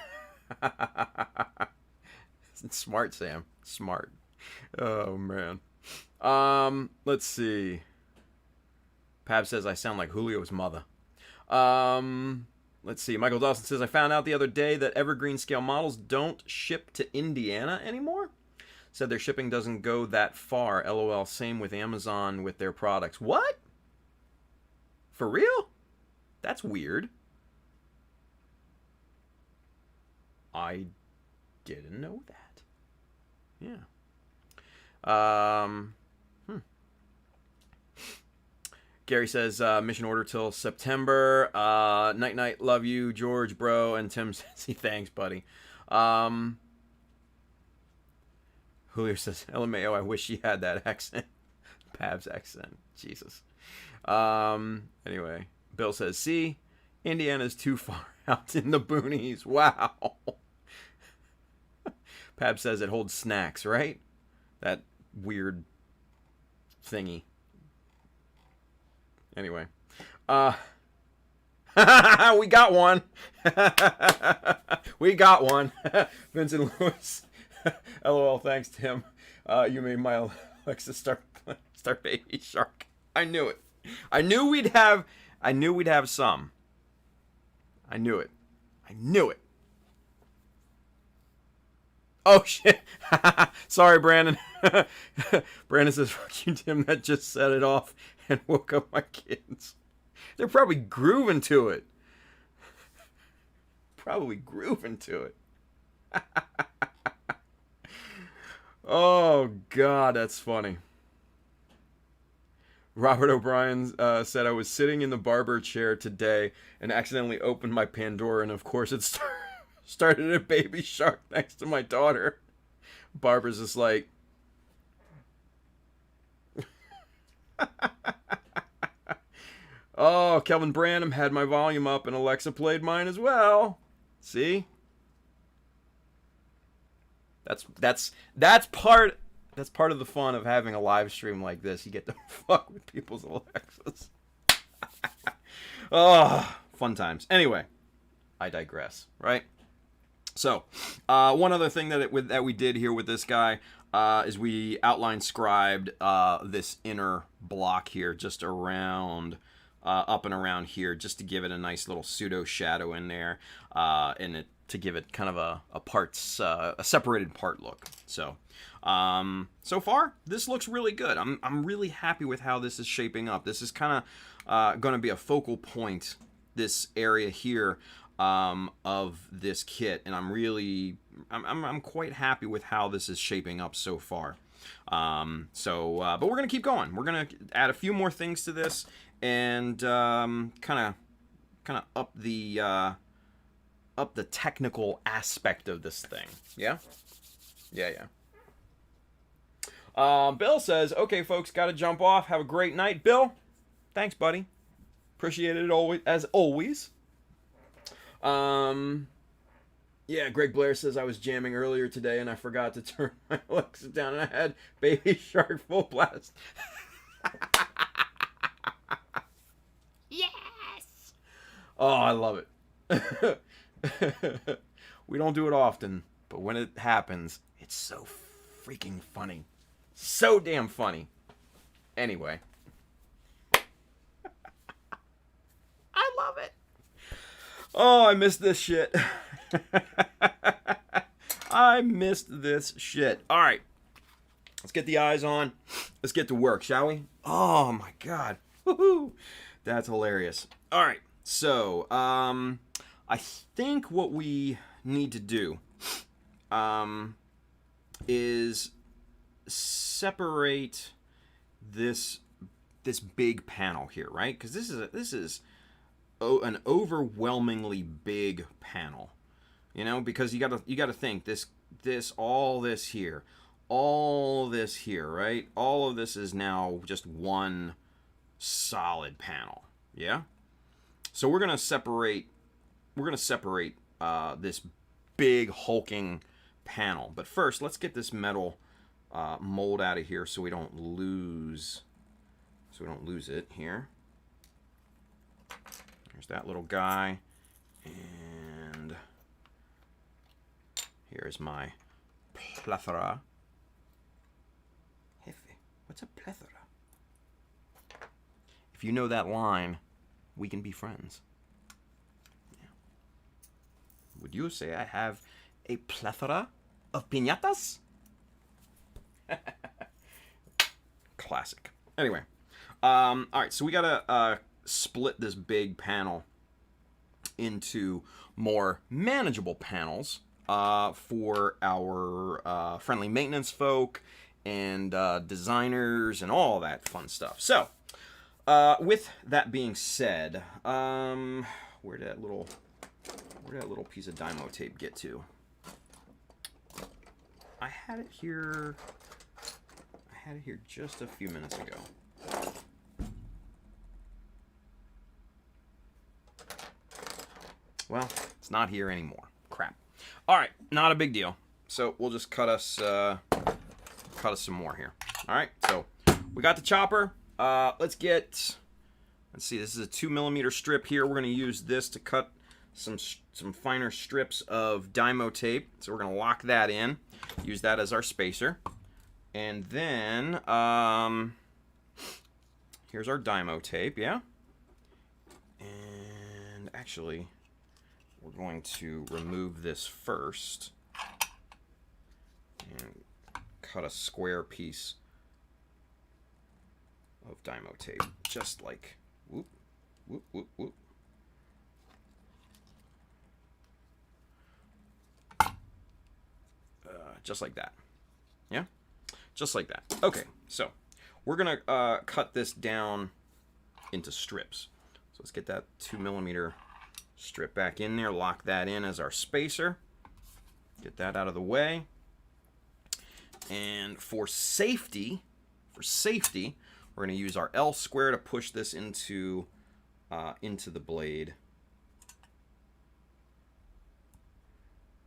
Smart, Sam. Smart. Oh, man. Let's see. Pab says, I sound like Julio's mother. Let's see. Michael Dawson says, I found out the other day that Evergreen scale models don't ship to Indiana anymore. Said their shipping doesn't go that far. LOL. Same with Amazon with their products. What? For real? That's weird. I didn't know that. Yeah. Gary says, mission order till September. Night night, love you, George, bro. And Tim says, thanks, buddy. Julio says, LMAO, I wish she had that accent. Pab's accent. Jesus. Anyway, Bill says, see, Indiana's too far out in the boonies. Wow. Pab says it holds snacks, right? That weird thingy. Anyway. We got one. We got one. Vincent Lewis. LOL, thanks, Tim. You made my Alexa start Baby Shark. I knew it. I knew we'd have some. I knew it. Oh, shit. Sorry, Brandon. Brandon says, fuck you, Tim. That just set it off and woke up my kids. They're probably grooving to it. Oh, God, that's funny. Robert O'Brien said, I was sitting in the barber chair today and accidentally opened my Pandora, and of course it started a Baby Shark next to my daughter. Barbara's just like... Oh, Kelvin Branham had my volume up and Alexa played mine as well. See? That's part of the fun of having a live stream like this. You get to fuck with people's Alexas. Oh, fun times. Anyway, I digress, right? So, one other thing that we did here with this guy is we outline scribed this inner block here, just around, up and around here, just to give it a nice little pseudo shadow in there, and to give it kind of a separated part look. So, so far this looks really good. I'm really happy with how this is shaping up. This is kind of going to be a focal point, this area here of this kit, and I'm quite happy with how this is shaping up so far. But we're gonna keep going. We're gonna add a few more things to this and kind of up the technical aspect of this thing. Yeah. Bill says, okay, folks, got to jump off. Have a great night. Bill, thanks, buddy. Appreciate it as always. Yeah, Greg Blair says I was jamming earlier today and I forgot to turn my Alexa down and I had Baby Shark full blast. Yes! Oh, I love it. We don't do it often, but when it happens, it's so freaking funny. So damn funny. Anyway. I love it. Oh, I missed this shit. I missed this shit. All right. Let's get the eyes on. Let's get to work, shall we? Oh, my God. Woohoo. That's hilarious. All right. So, I think what we need to do is separate this big panel here, right? Because this is an overwhelmingly big panel, you know. Because you gotta think all this here, right? All of this is now just one solid panel, yeah. So we're gonna separate this big hulking panel. But first, let's get this metal mold out of here so we don't lose it here. There's that little guy, and here's my plethora. What's a plethora? If you know that line, we can be friends. Yeah. Would you say I have a plethora of piñatas? Classic. Anyway, all right. So we gotta split this big panel into more manageable panels for our friendly maintenance folk and designers and all that fun stuff. So, with that being said, where did that little piece of Dymo tape get to? I had it here just a few minutes ago. Well, it's not here anymore. Crap. All right, not a big deal. So we'll just cut us some more here. All right, so we got the chopper. Let's see. This is a 2mm strip here. We're gonna use this to cut some finer strips of Dymo tape. So we're gonna lock that in. Use that as our spacer. And then here's our Dymo tape. Yeah. And actually, we're going to remove this first and cut a square piece of Dymo tape, just like whoop, whoop, whoop, whoop. Just like that. Yeah, just like that. Okay, so we're gonna cut this down into strips. So let's get that 2mm strip back in there, lock that in as our spacer, get that out of the way, and for safety, we're going to use our L square to push this into the blade.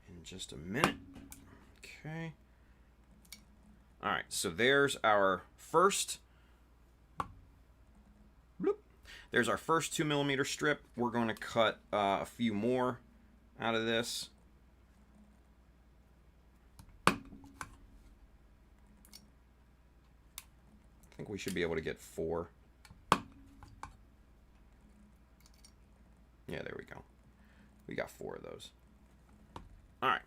In just a minute. Okay. All right, so there's our first. Bloop. There's our first 2mm strip. We're going to cut a few more out of this. I think we should be able to get 4. Yeah, there we go. We got 4 of those. All right.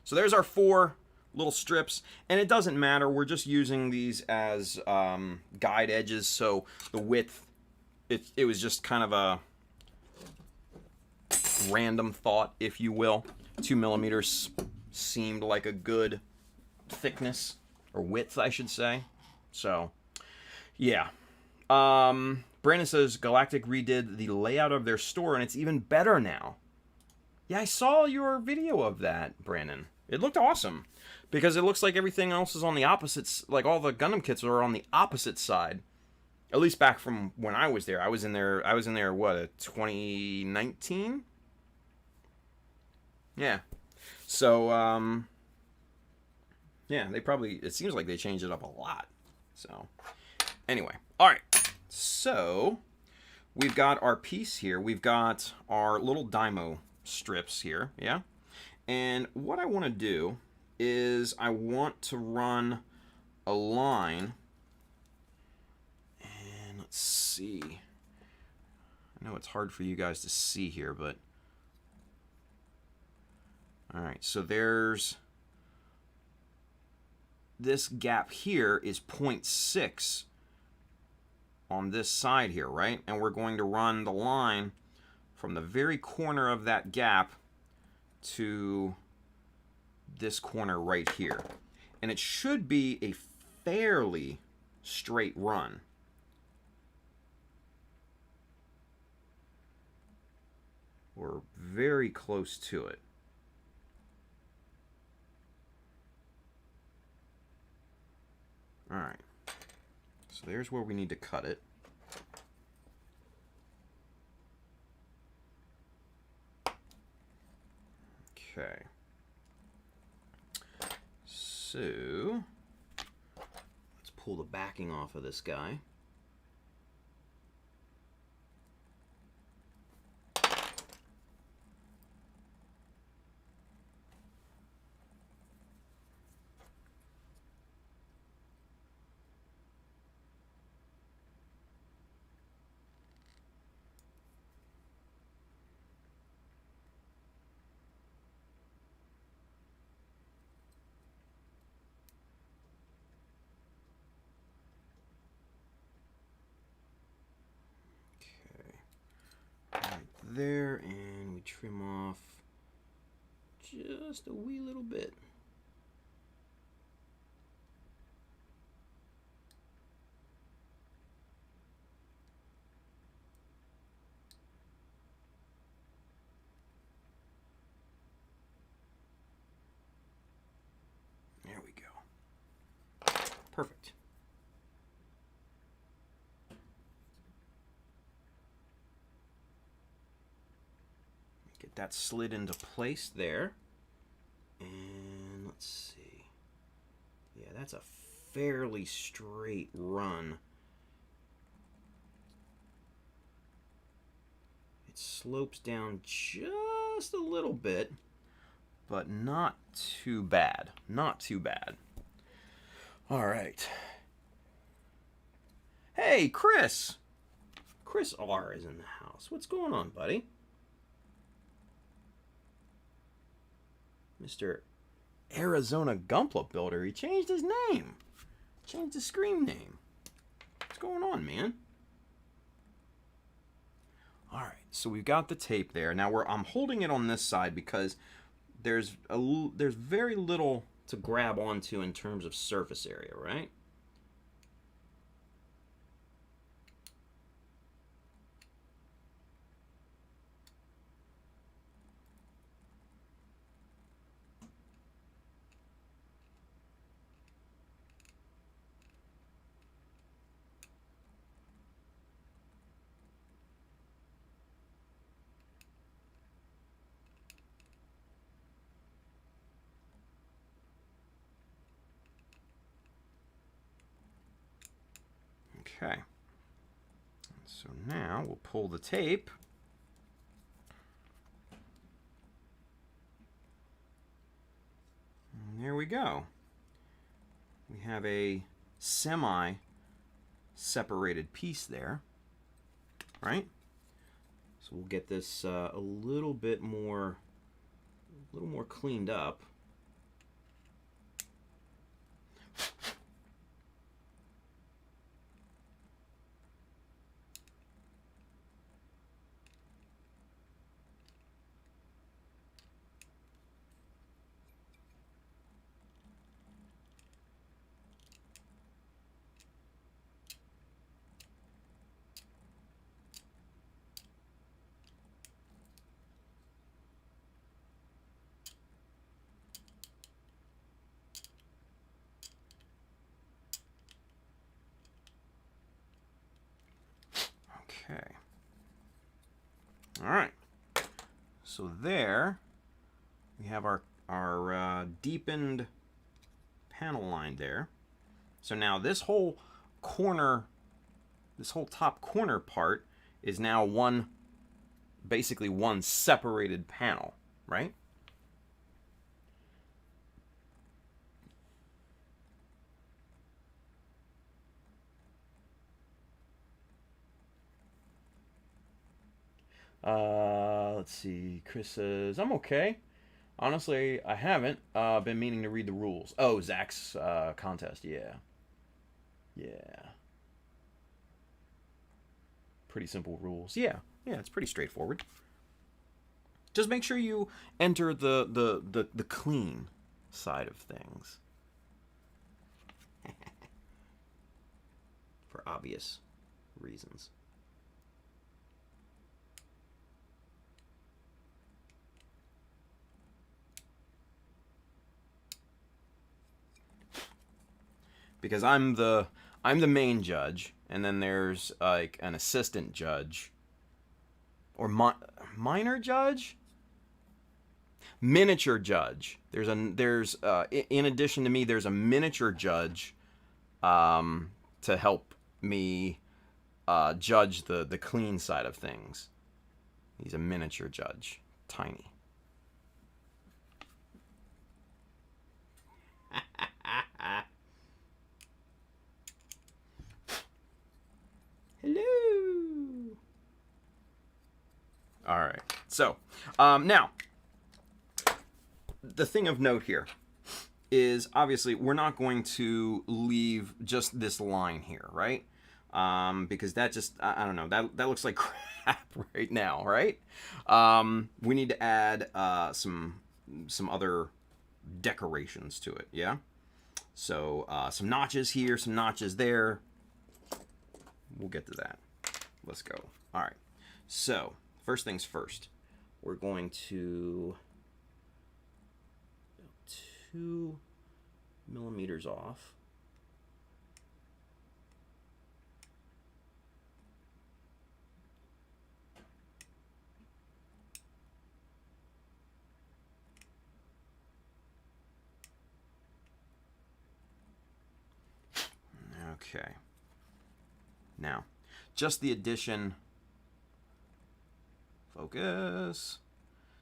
So there's our 4 little strips, and it doesn't matter. We're just using these as guide edges, so the width, it was just kind of a random thought, if you will. 2mm seemed like a good thickness, or width, I should say. So, yeah. Brandon says Galactic redid the layout of their store, and it's even better now. Yeah, I saw your video of that, Brandon. It looked awesome, because it looks like everything else is on the opposites. Like all the Gundam kits are on the opposite side. At least back from when I was there. I was in there, what, 2019? Yeah. So, yeah, they probably, it seems like they changed it up a lot. So, anyway, all right. So, we've got our piece here. We've got our little Dymo strips here, yeah? And what I want to do is I want to run a line. And let's see. I know it's hard for you guys to see here, but... All right, so there's... This gap here is 0.6 on this side here, right? And we're going to run the line from the very corner of that gap to this corner right here. And it should be a fairly straight run. We're very close to it. All right. So there's where we need to cut it. Okay. So let's pull the backing off of this guy. There, and we trim off just a wee little bit. There we go. Perfect. Get that slid into place there. And let's see. Yeah, that's a fairly straight run. It slopes down just a little bit, but not too bad. Not too bad. All right. Hey, Chris! Chris R is in the house. What's going on, buddy? Mr. Arizona Gunpla Builder. He changed his name. Changed his screen name. What's going on, man? All right, so we've got the tape there. Now I'm holding it on this side because there's very little to grab onto in terms of surface area, right? Okay, so now we'll pull the tape. And there we go. We have a semi-separated piece there, right? So we'll get this a little more cleaned up. Okay. All right. So there we have our our deepened panel line there. So now this whole corner, this whole top corner part is now basically one separated panel, right? Let's see. Chris says, I'm okay. Honestly, I haven't been meaning to read the rules. Oh, Zach's contest. Yeah. Yeah. Pretty simple rules. Yeah. Yeah, it's pretty straightforward. Just make sure you enter the clean side of things. For obvious reasons. Because I'm the main judge, and then there's like an assistant judge, or minor judge, miniature judge. There's in addition to me, there's a miniature judge, to help me judge the clean side of things. He's a miniature judge, tiny. Hello. All right. So, now, the thing of note here is obviously we're not going to leave just this line here, right? Because that just, I don't know, that looks like crap right now, right? We need to add some other decorations to it, yeah? So, some notches here, some notches there. We'll get to that. Let's go. All right. So, first things first. We're going to 2 millimeters off. Okay. Now, just the addition, focus.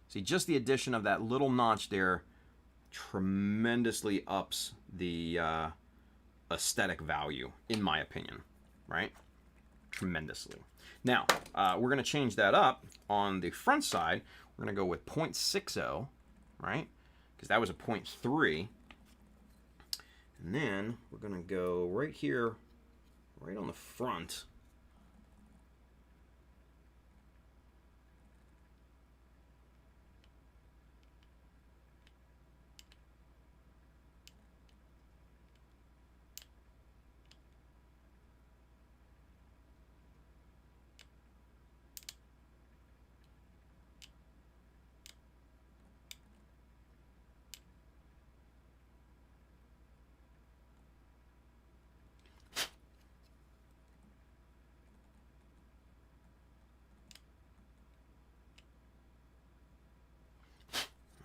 See, just the addition of that little notch there tremendously ups the aesthetic value, in my opinion, right? Tremendously. Now, we're going to change that up on the front side. We're going to go with 0.60, right? Because that was a 0.3. And then we're going to go right here, right on the front.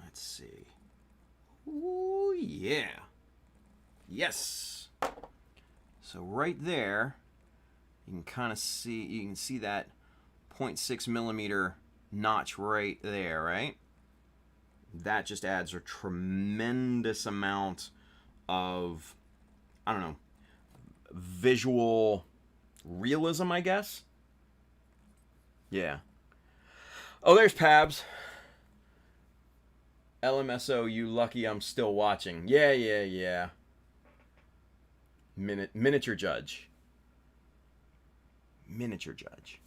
Let's see. Ooh, yeah. Yes. So right there, you can kind of see, you can see that 0.6 millimeter notch right there, right? That just adds a tremendous amount of, I don't know, visual realism, I guess. Yeah. Oh, there's Pabs. LMSO, you lucky I'm still watching. Yeah. Miniature judge. Miniature judge.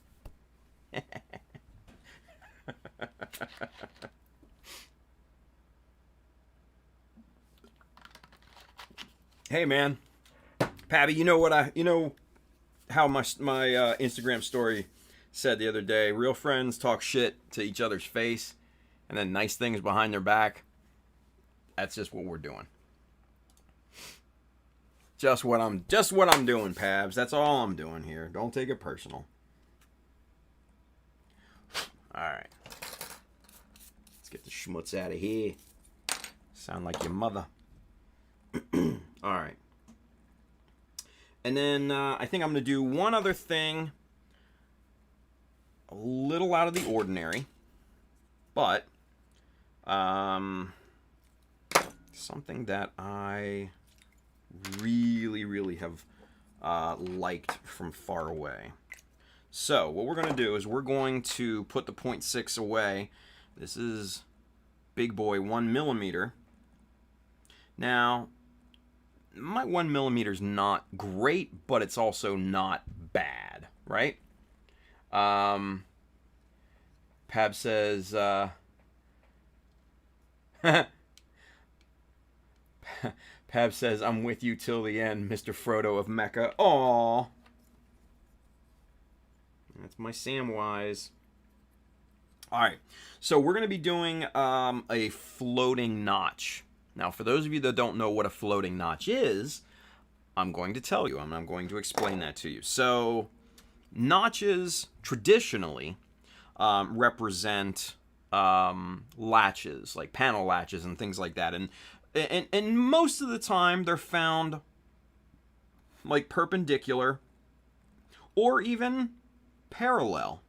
Hey man, Pabby, you know how my Instagram story said the other day. Real friends talk shit to each other's face, and then nice things behind their back. That's just what we're doing. Just what I'm doing, Pabs. That's all I'm doing here. Don't take it personal. All right, let's get the schmutz out of here. Sound like your mother. All right. And then I think I'm going to do one other thing, a little out of the ordinary, but something that I really, really have liked from far away. So what we're going to do is we're going to put the 0.6 away. This is big boy 1mm. Now, my 1mm is not great, but it's also not bad, right? Pab says, Pab says, I'm with you till the end, Mr. Frodo of Mecha. Aww. That's my Samwise. Alright, so we're going to be doing a floating notch. Now, for those of you that don't know what a floating notch is, I'm going to tell you. I'm going to explain that to you. So, notches traditionally represent latches, like panel latches and things like that. And most of the time, they're found like perpendicular or even parallel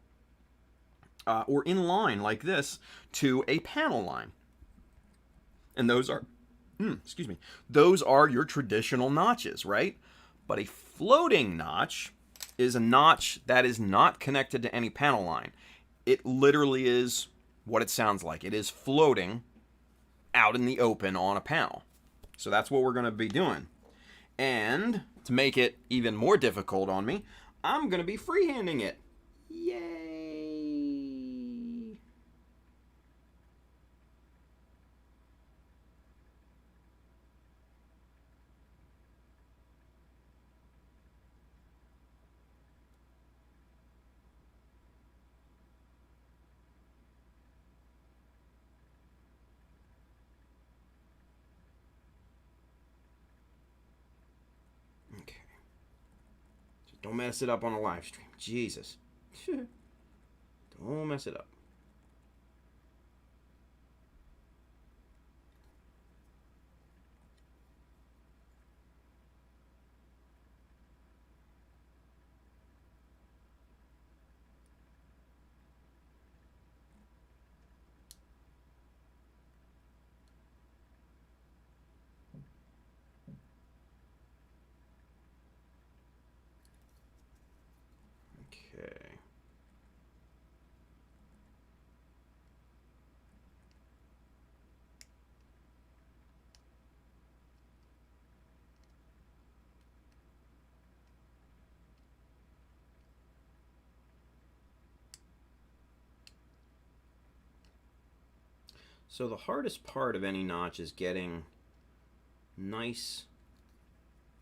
or in line like this to a panel line. And those are, those are your traditional notches, right? But a floating notch is a notch that is not connected to any panel line. It literally is what it sounds like. It is floating out in the open on a panel. So that's what we're going to be doing. And to make it even more difficult on me, I'm going to be freehanding it. Yay! Okay. Just don't mess it up on a live stream. Jesus. Don't mess it up. Okay. So the hardest part of any notch is getting nice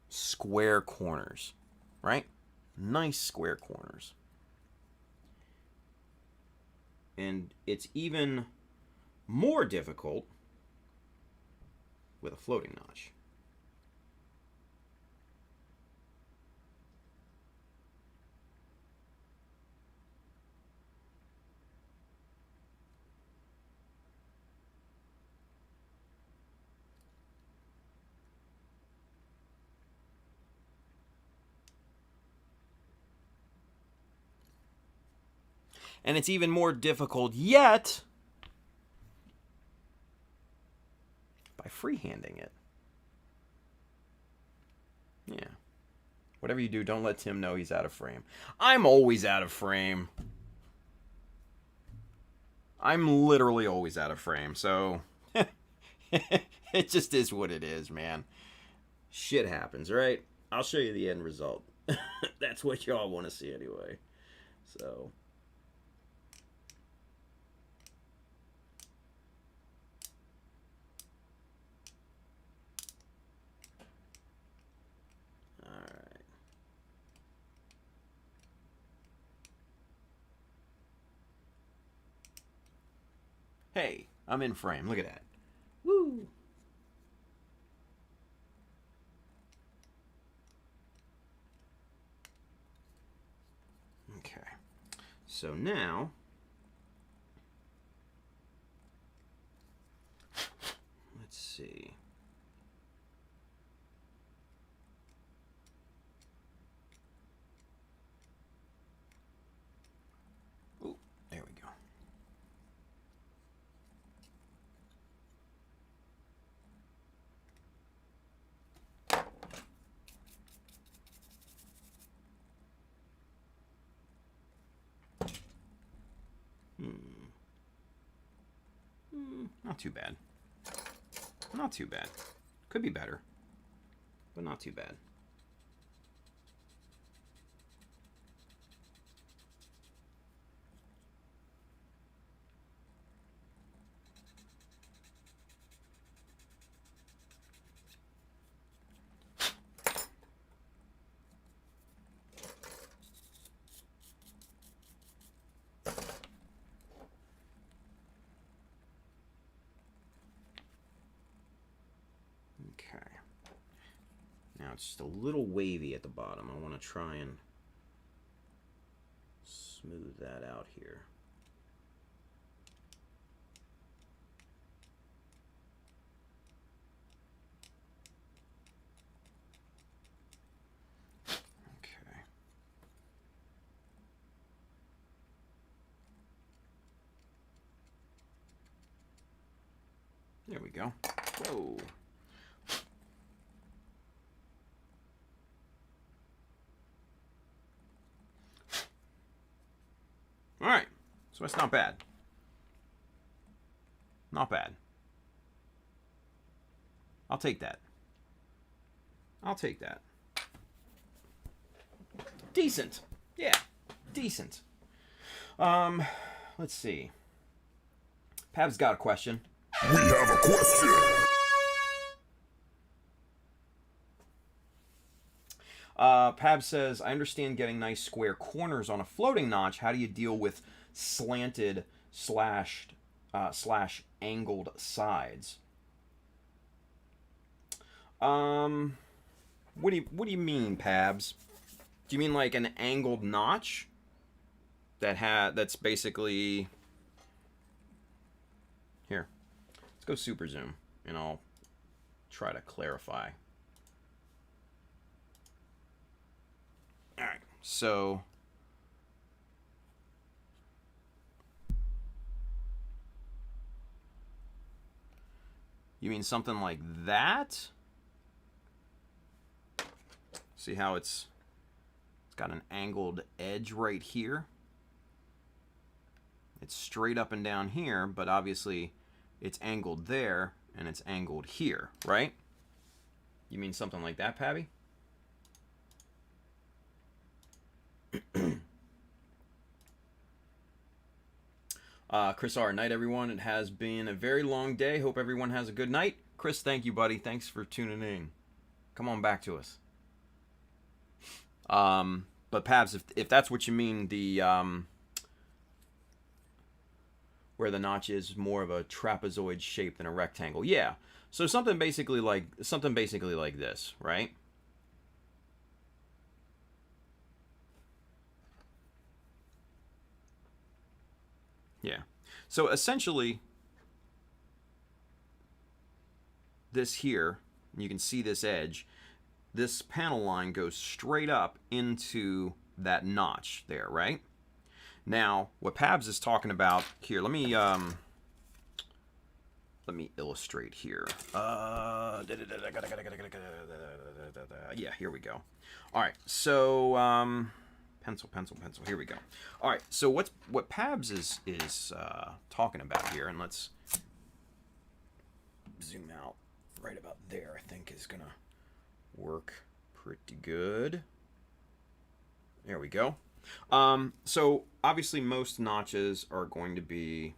square corners, right? Nice square corners. And it's even more difficult with a floating notch. And it's even more difficult yet by freehanding it. Yeah. Whatever you do, don't let Tim know he's out of frame. I'm always out of frame. I'm literally always out of frame, so it just is what it is, man. Shit happens, right? I'll show you the end result. That's what y'all want to see anyway. So... Hey, I'm in frame. Look at that. Woo! Okay. So now, let's see. not too bad. Not too bad. Could be better, but not too bad. Okay. Now it's just a little wavy at the bottom. I want to try and smooth that out here. Okay. There we go. Whoa. All right, so it's not bad. Not bad. I'll take that. I'll take that. Decent. Yeah, decent. Let's see. Pav's got a question. We have a question. Pab says, I understand getting nice square corners on a floating notch. How do you deal with slanted slash angled sides? What do you mean, Pabs? Do you mean like an angled notch that's basically here? Let's go super zoom and I'll try to clarify. All right, so you mean something like that? See how it's got an angled edge right here? It's straight up and down here, but obviously it's angled there and it's angled here, right? You mean something like that, Pabby? Chris R. Night, everyone. It has been a very long day. Hope everyone has a good night. Chris, thank you, buddy. Thanks for tuning in. Come on back to us. But Pabs, if that's what you mean, the where the notch is more of a trapezoid shape than a rectangle. Yeah. So something basically like this, right? Yeah. So essentially, this here, you can see this edge, this panel line goes straight up into that notch there, right? Now, what Pabs is talking about here, let me illustrate here. Yeah, here we go. All right, so pencil. Here we go. All right, so what Pabs is talking about here, and let's zoom out right about there. I think is gonna work pretty good. There we go. So obviously most notches are going to be,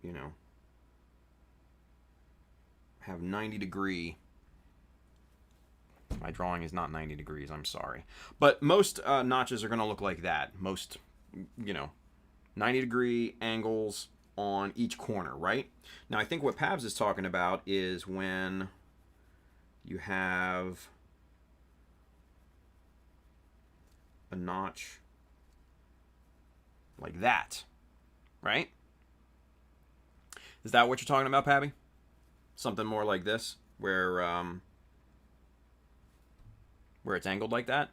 you know, have 90-degree. My drawing is not 90 degrees, I'm sorry. But most notches are going to look like that. Most, 90-degree angles on each corner, right? Now, I think what Pabs is talking about is when you have a notch like that, right? Is that what you're talking about, Pabby? Something more like this, where it's angled like that?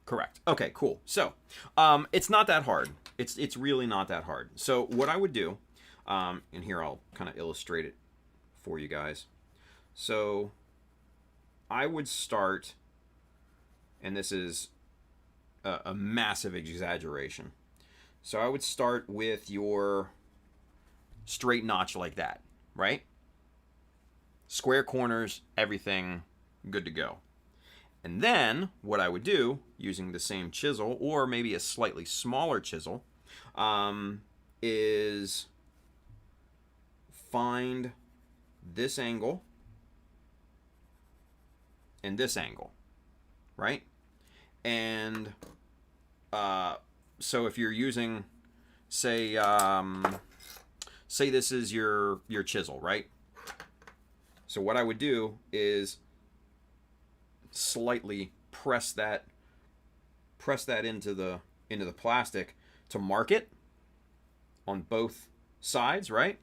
Correct. Okay, cool. So, it's not that hard. It's really not that hard. So what I would do, and here I'll kind of illustrate it for you guys. So I would start, and this is a massive exaggeration. So I would start with your straight notch like that, right? Square corners, everything good to go. And then what I would do, using the same chisel, or maybe a slightly smaller chisel, is find this angle and this angle, right? And so if you're using, say this is your chisel, right? So what I would do is slightly press that into the plastic to mark it on both sides, right?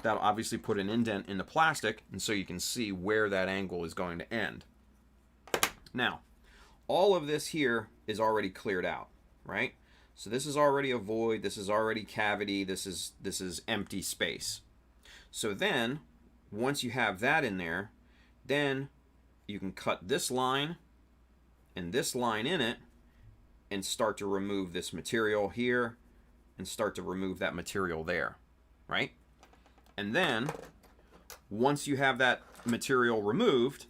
That'll obviously put an indent in the plastic, and so you can see where that angle is going to end. Now, all of this here is already cleared out, right? So this is already a void, this is already cavity, this is empty space. So then, once you have that in there, then you can cut this line and this line in it and start to remove this material here and start to remove that material there, right? And then, once you have that material removed,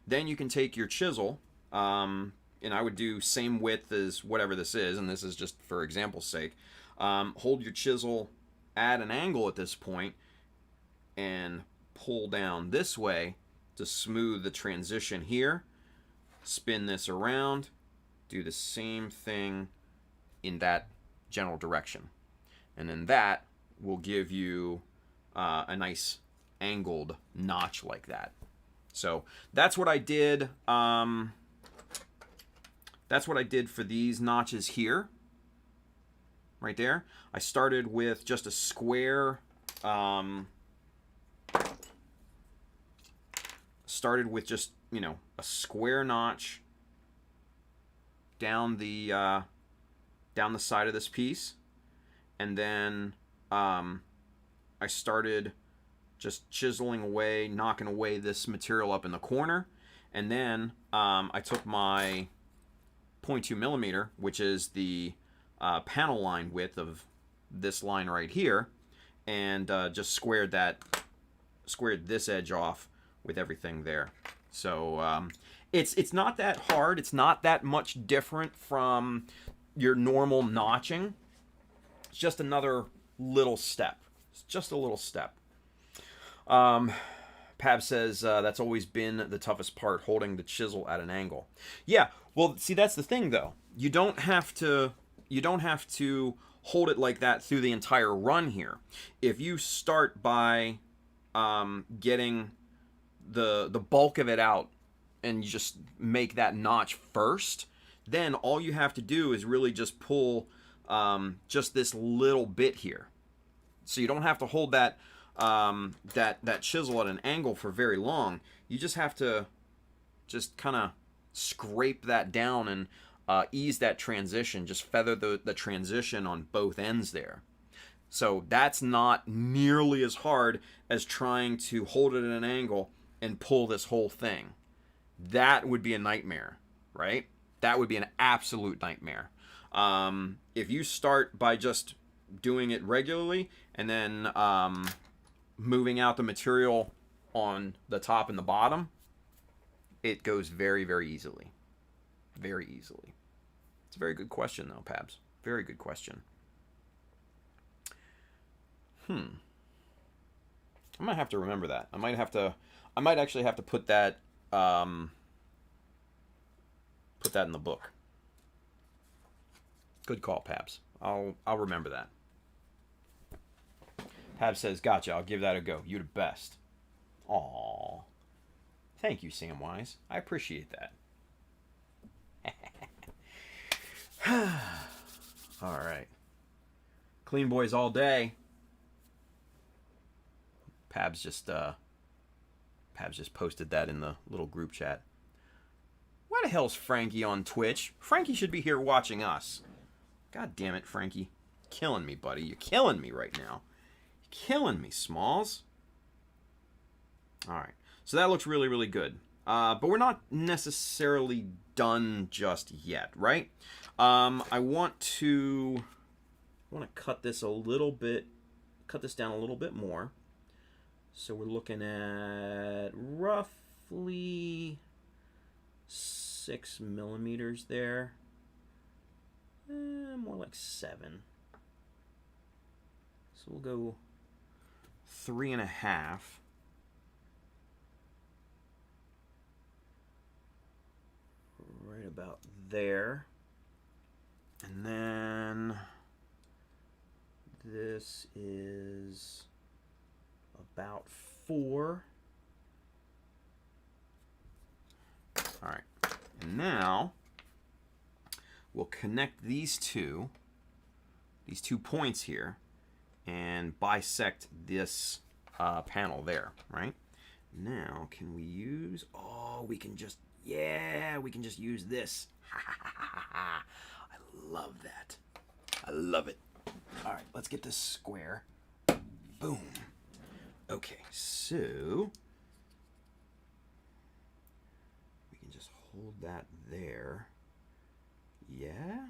then you can take your chisel, and I would do same width as whatever this is, and this is just for example's sake. Hold your chisel at an angle at this point and pull down this way to smooth the transition here. Spin this around, do the same thing in that general direction. And then that will give you a nice angled notch like that. So that's what I did. That's what I did for these notches here. Right there. I started with just a square. Started with just, a square notch down the side of this piece, and then I started just chiseling away, knocking away this material up in the corner, and then I took my 0.2 millimeter, which is the panel line width of this line right here, and just squared this edge off with everything there. So it's not that hard. It's not that much different from your normal notching. It's just another little step. It's just a little step. Pab says that's always been the toughest part, holding the chisel at an angle. Yeah, well, see, that's the thing though. You don't have to hold it like that through the entire run here. If you start by getting the bulk of it out and you just make that notch first, then all you have to do is really just pull just this little bit here. So you don't have to hold that that chisel at an angle for very long. You just have to just kind of scrape that down and ease that transition, just feather the transition on both ends there. So that's not nearly as hard as trying to hold it at an angle and pull this whole thing. That would be a nightmare, right? That would be an absolute nightmare. If you start by just doing it regularly and then moving out the material on the top and the bottom, it goes very, very easily. Very easily. It's a very good question, though, Pabs. Very good question. I might have to remember that. I might actually have to put that in the book. Good call, Pabs. I'll remember that. Pabs says, "Gotcha. I'll give that a go. You the best." Aww. Thank you, Samwise. I appreciate that. All right. Clean boys all day. Pabs just posted that in the little group chat. Why the hell's Frankie on Twitch? Frankie should be here watching us. God damn it, Frankie. Killing me, buddy. You're killing me right now. You're killing me, Smalls. All right. So that looks really, really good. but we're not necessarily done just yet, right? I want to cut this a little bit, cut this down a little bit more. So we're looking at roughly 6 millimeters there. More like 7. So we'll go 3.5. Right about there. And then this is about 4. All right. And now we'll connect these two points here and bisect this panel there, right? Now, can we use, we can just use this. I love that. I love it. All right, let's get this square. Boom. Okay, so we can just hold that there. Yeah.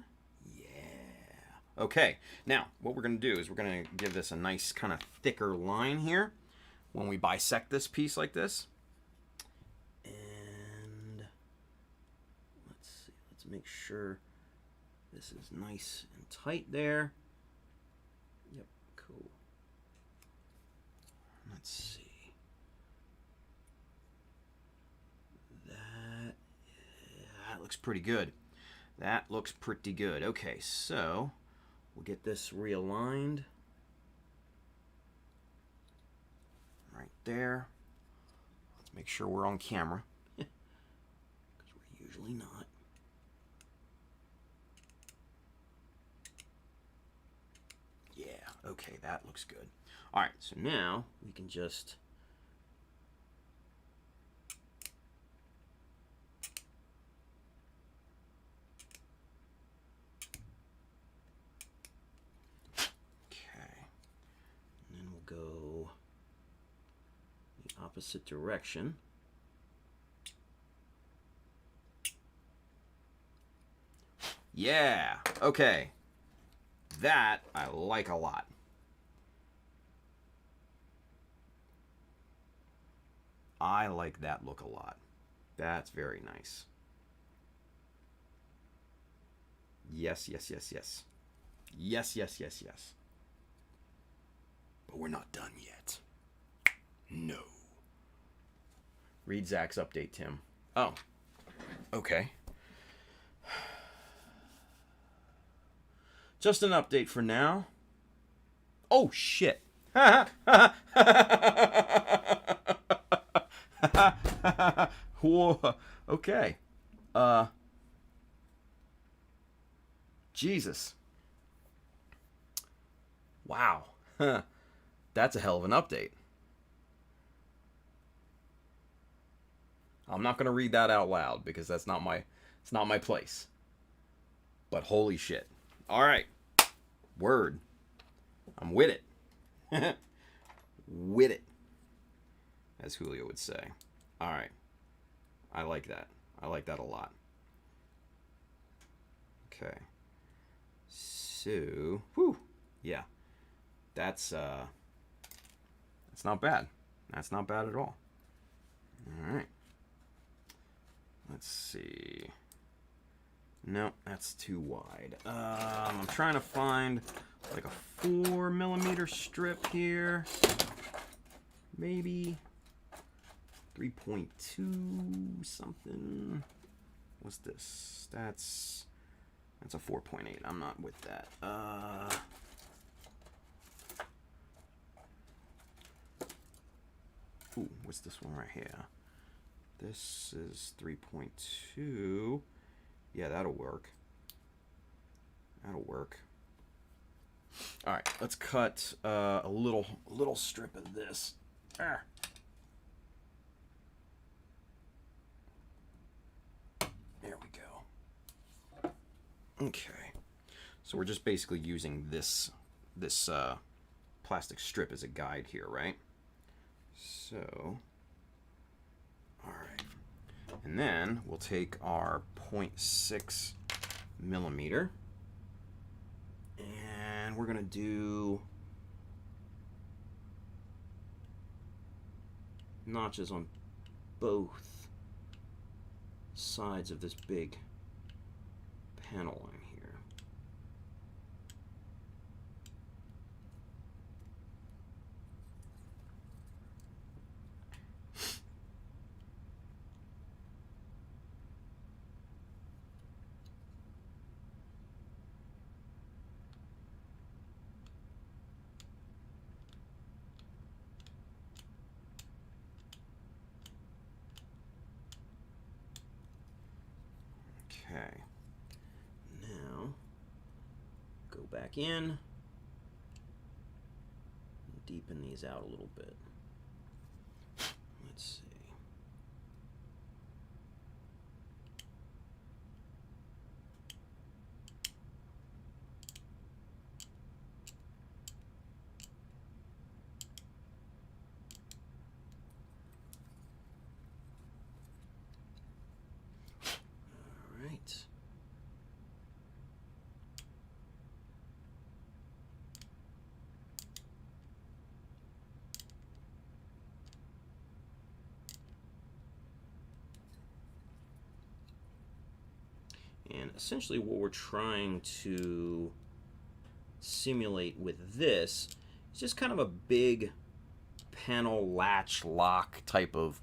Okay, now what we're going to do is we're going to give this a nice kind of thicker line here when we bisect this piece like this. And let's see, let's make sure this is nice and tight there. Yep, cool. Let's see. That looks pretty good. That looks pretty good. Okay, so we'll get this realigned right there. Let's make sure we're on camera, because we're usually not. Yeah, okay, that looks good. All right, so now we can just go the opposite direction. Yeah, okay. That I like a lot. I like that look a lot. That's very nice. Yes. Yes. But we're not done yet. No. Read Zach's update, Tim. Oh. Okay. Just an update for now. Oh, shit. Whoa. Okay. Jesus. Wow. That's a hell of an update. I'm not going to read that out loud because it's not my place. But holy shit. All right. Word. I'm with it. With it. As Julio would say. All right. I like that. I like that a lot. Okay. So, whew. Yeah. That's not bad. That's not bad at all. All right. Let's see. No, that's too wide. I'm trying to find like a 4 millimeter strip here. Maybe 3.2 something. What's this? That's a 4.8. I'm not with that. Ooh, what's this one right here? This is 3.2. Yeah, that'll work. That'll work. All right, let's cut a little strip of this. Ah. There we go. Okay, so we're just basically using this plastic strip as a guide here, right? So, all right. And then we'll take our 0.6 millimeter, and we're going to do notches on both sides of this big panel line here. Okay, now go back in, deepen these out a little bit. Let's see. All right. And essentially what we're trying to simulate with this is just kind of a big panel latch lock type of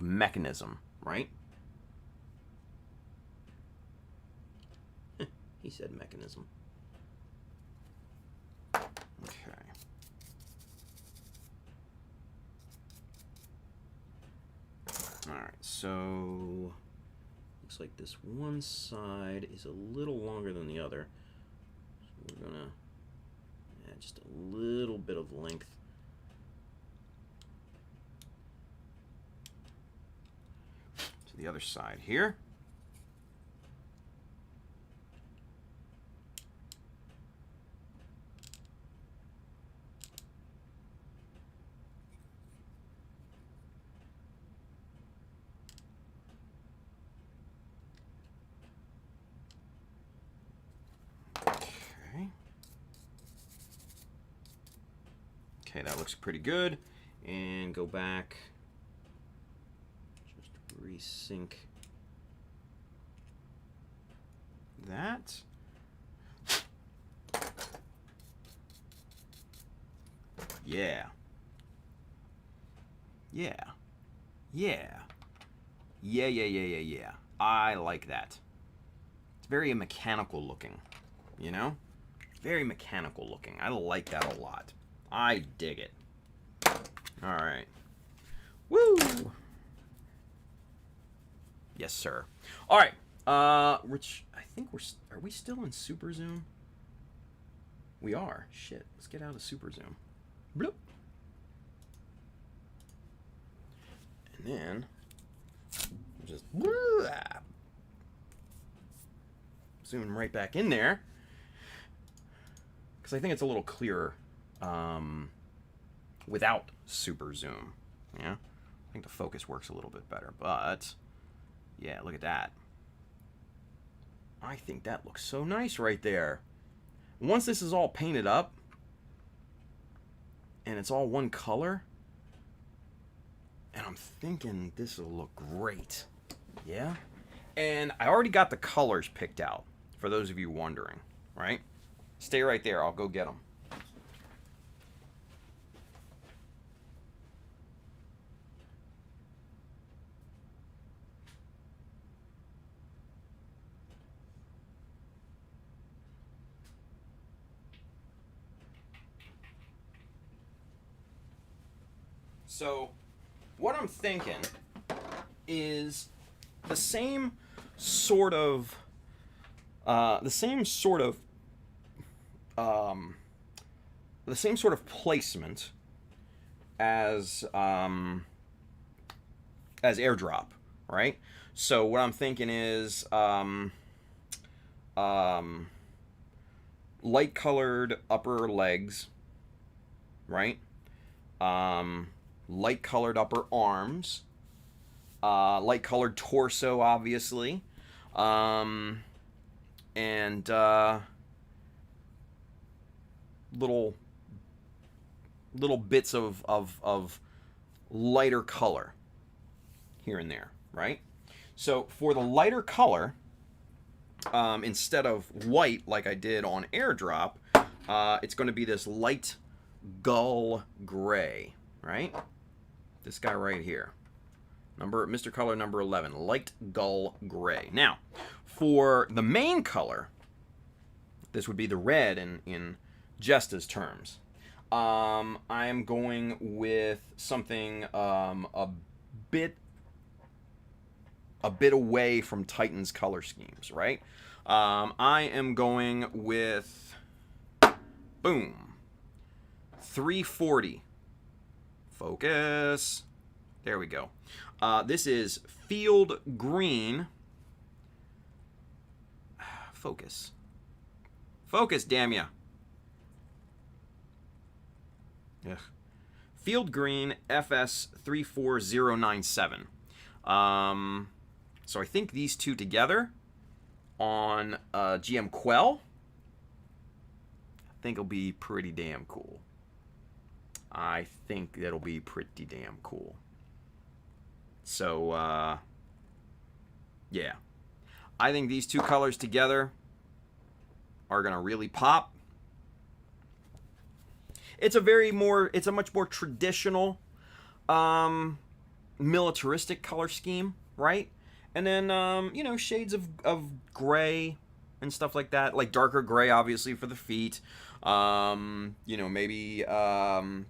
mechanism, right? He said mechanism. Okay. All right, so looks like this one side is a little longer than the other. So we're gonna add just a little bit of length. To the other side here. Okay, that looks pretty good. And go back, just resync that. Yeah. Yeah. Yeah. Yeah. I like that. It's very mechanical looking, you know? Very mechanical looking. I like that a lot. I dig it. All right. Woo! Yes, sir. All right. Rich, I think are we still in super zoom? We are. Shit. Let's get out of super zoom. Bloop. And then just zoom right back in there, because I think it's a little clearer without super zoom. Yeah, I think the focus works a little bit better, but yeah, look at that. I think that looks so nice right there. Once this is all painted up and it's all one color, and I'm thinking this will look great. Yeah, and I already got the colors picked out for those of you wondering, right? Stay right there, I'll go get them. So, what I'm thinking is the same sort of placement as airdrop, right? So what I'm thinking is light colored upper legs, right? Light colored upper arms, light colored torso, obviously, and little bits of lighter color here and there, right? So for the lighter color, instead of white like I did on Airdrop, it's going to be this light gull gray, right? This guy right here. Mr. Color number 11, light gull gray. Now, for the main color, this would be the red in Jesta's terms. I am going with something a bit away from Titan's color schemes, right? I am going with, boom, 340. Focus. There we go. This is field green. Focus. Focus, damn ya. Ugh. Field green FS 34097. So I think these two together on GM Quel, I think it'll be pretty damn cool. I think that'll be pretty damn cool. So, yeah. I think these two colors together are going to really pop. It's a much more traditional, militaristic color scheme, right? And then, shades of gray and stuff like that. Like darker gray, obviously, for the feet. Maybe, some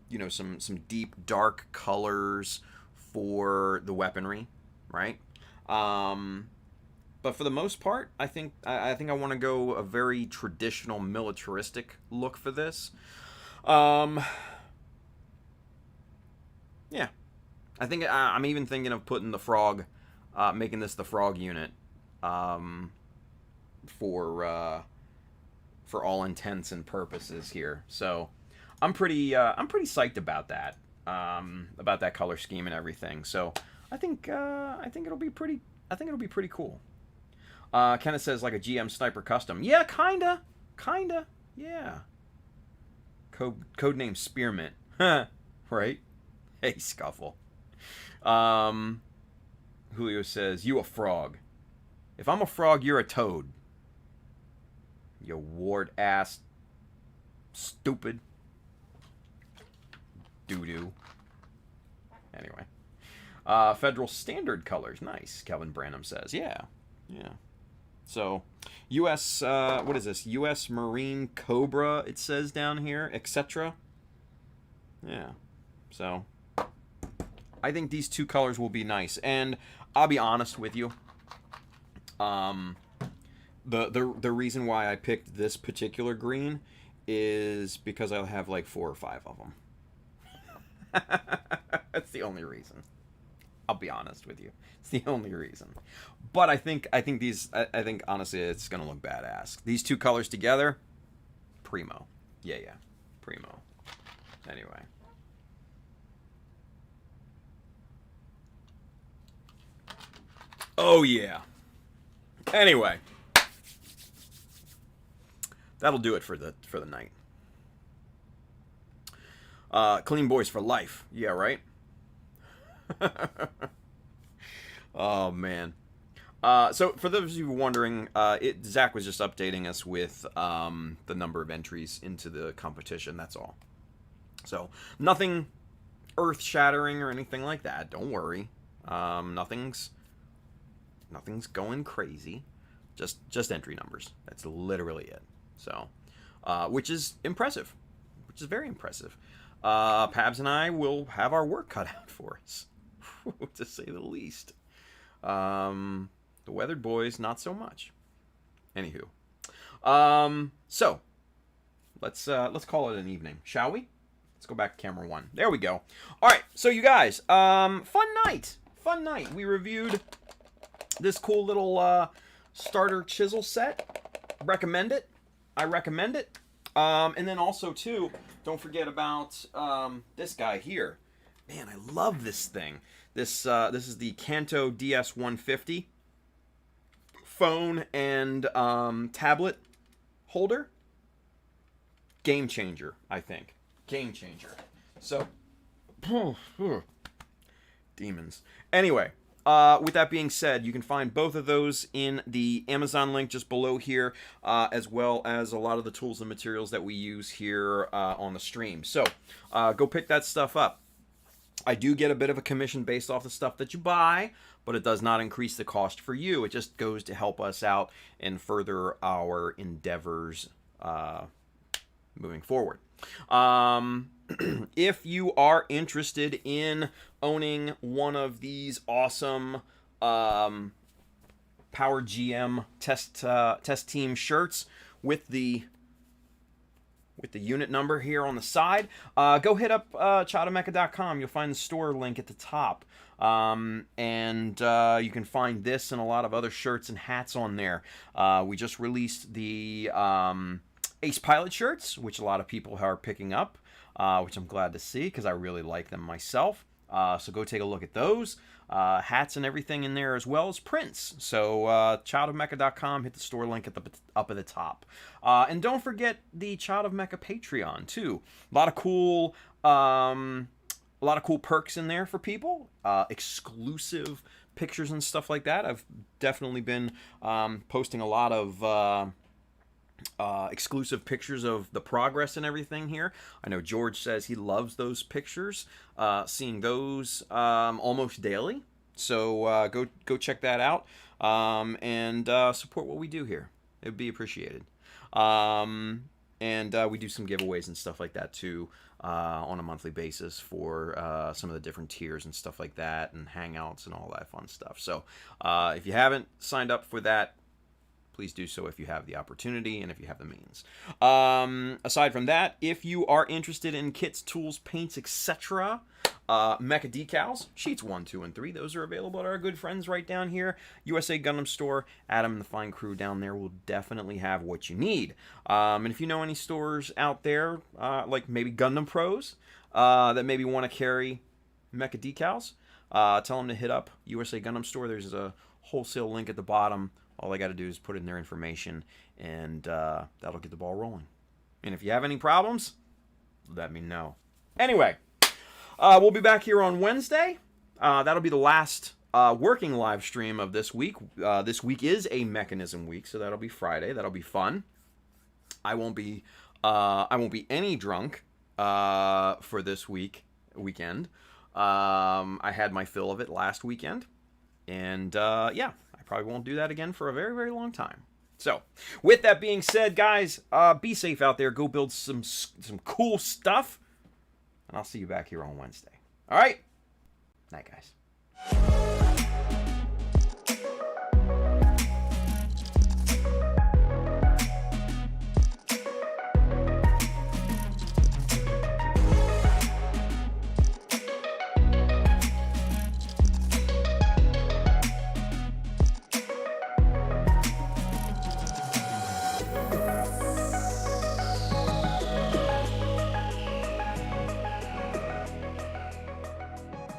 deep dark colors for the weaponry, right? But for the most part, I think I want to go a very traditional militaristic look for this. Yeah. I think I'm even thinking of putting the frog, making this the frog unit, for all intents and purposes here. So I'm pretty psyched about that color scheme and everything. So I think it'll be pretty cool. Kenneth says like a GM Sniper Custom. Yeah, kinda, yeah. Codename Spearmint, right? Hey, Scuffle. Julio says, you a frog. If I'm a frog, you're a toad. You ward ass stupid doo-doo. Anyway. Federal Standard colors. Nice, Kelvin Branham says. Yeah. So, U.S., what is this? U.S. Marine Cobra, it says down here, etc. Yeah. So, I think these two colors will be nice. And I'll be honest with you. The reason why I picked this particular green is because I'll have like 4 or 5 of them. That's the only reason. I'll be honest with you. It's the only reason. But I think honestly it's gonna look badass. These two colors together, primo. Yeah, primo. Anyway. Oh yeah. Anyway. That'll do it for the night. Clean boys for life. Yeah, right? Oh, man. So, for those of you wondering, Zach was just updating us with the number of entries into the competition. That's all. So, nothing earth-shattering or anything like that. Don't worry. Nothing's going crazy. Just entry numbers. That's literally it. So, which is impressive. Which is very impressive. Pabs and I will have our work cut out for us, to say the least. The Weathered Boys, not so much. Anywho, so let's call it an evening, shall we? Let's go back to camera 1. There we go. All right, so you guys, fun night. We reviewed this cool little starter chisel set. Recommend it. I recommend it. And then also, too, don't forget about this guy here. Man, I love this thing. This is the Kanto DS150 phone and tablet holder. Game changer, I think. Game changer. So, demons. Anyway, with that being said, you can find both of those in the Amazon link just below here, as well as a lot of the tools and materials that we use here on the stream. So, go pick that stuff up. I do get a bit of a commission based off the stuff that you buy, but it does not increase the cost for you. It just goes to help us out and further our endeavors moving forward. If you are interested in owning one of these awesome Power GM test team shirts with the unit number here on the side, go hit up childofmecha.com. You'll find the store link at the top. And you can find this and a lot of other shirts and hats on there. We just released the Ace Pilot shirts, which a lot of people are picking up, which I'm glad to see because I really like them myself. So go take a look at those. Hats and everything in there, as well as prints. So childofmecha.com, hit the store link at the up at the top. And don't forget the Child of Mecha Patreon too. A lot of cool perks in there for people. Exclusive pictures and stuff like that. I've definitely been posting a lot of exclusive pictures of the progress and everything here. I know George says he loves those pictures, seeing those almost daily. So go check that out and support what we do here. It would be appreciated. And we do some giveaways and stuff like that too on a monthly basis for some of the different tiers and stuff like that, and hangouts and all that fun stuff. So if you haven't signed up for that, please do so if you have the opportunity and if you have the means. Aside from that, if you are interested in kits, tools, paints, etc., Mecha Decals, sheets 1, 2, and 3, those are available at our good friends right down here. USA Gundam Store. Adam and the fine crew down there will definitely have what you need. And if you know any stores out there, like maybe Gundam Pros, that maybe want to carry Mecha Decals, tell them to hit up USA Gundam Store. There's a wholesale link at the bottom. All I got to do is put in their information, and that'll get the ball rolling. And if you have any problems, let me know. Anyway, we'll be back here on Wednesday. That'll be the last working live stream of this week. This week is a mechanism week, so that'll be Friday. That'll be fun. I won't be any drunk for this weekend. I had my fill of it last weekend, and yeah. Probably won't do that again for a very, very long time. So, with that being said, guys, be safe out there. Go build some cool stuff. And I'll see you back here on Wednesday. All right? Night, guys.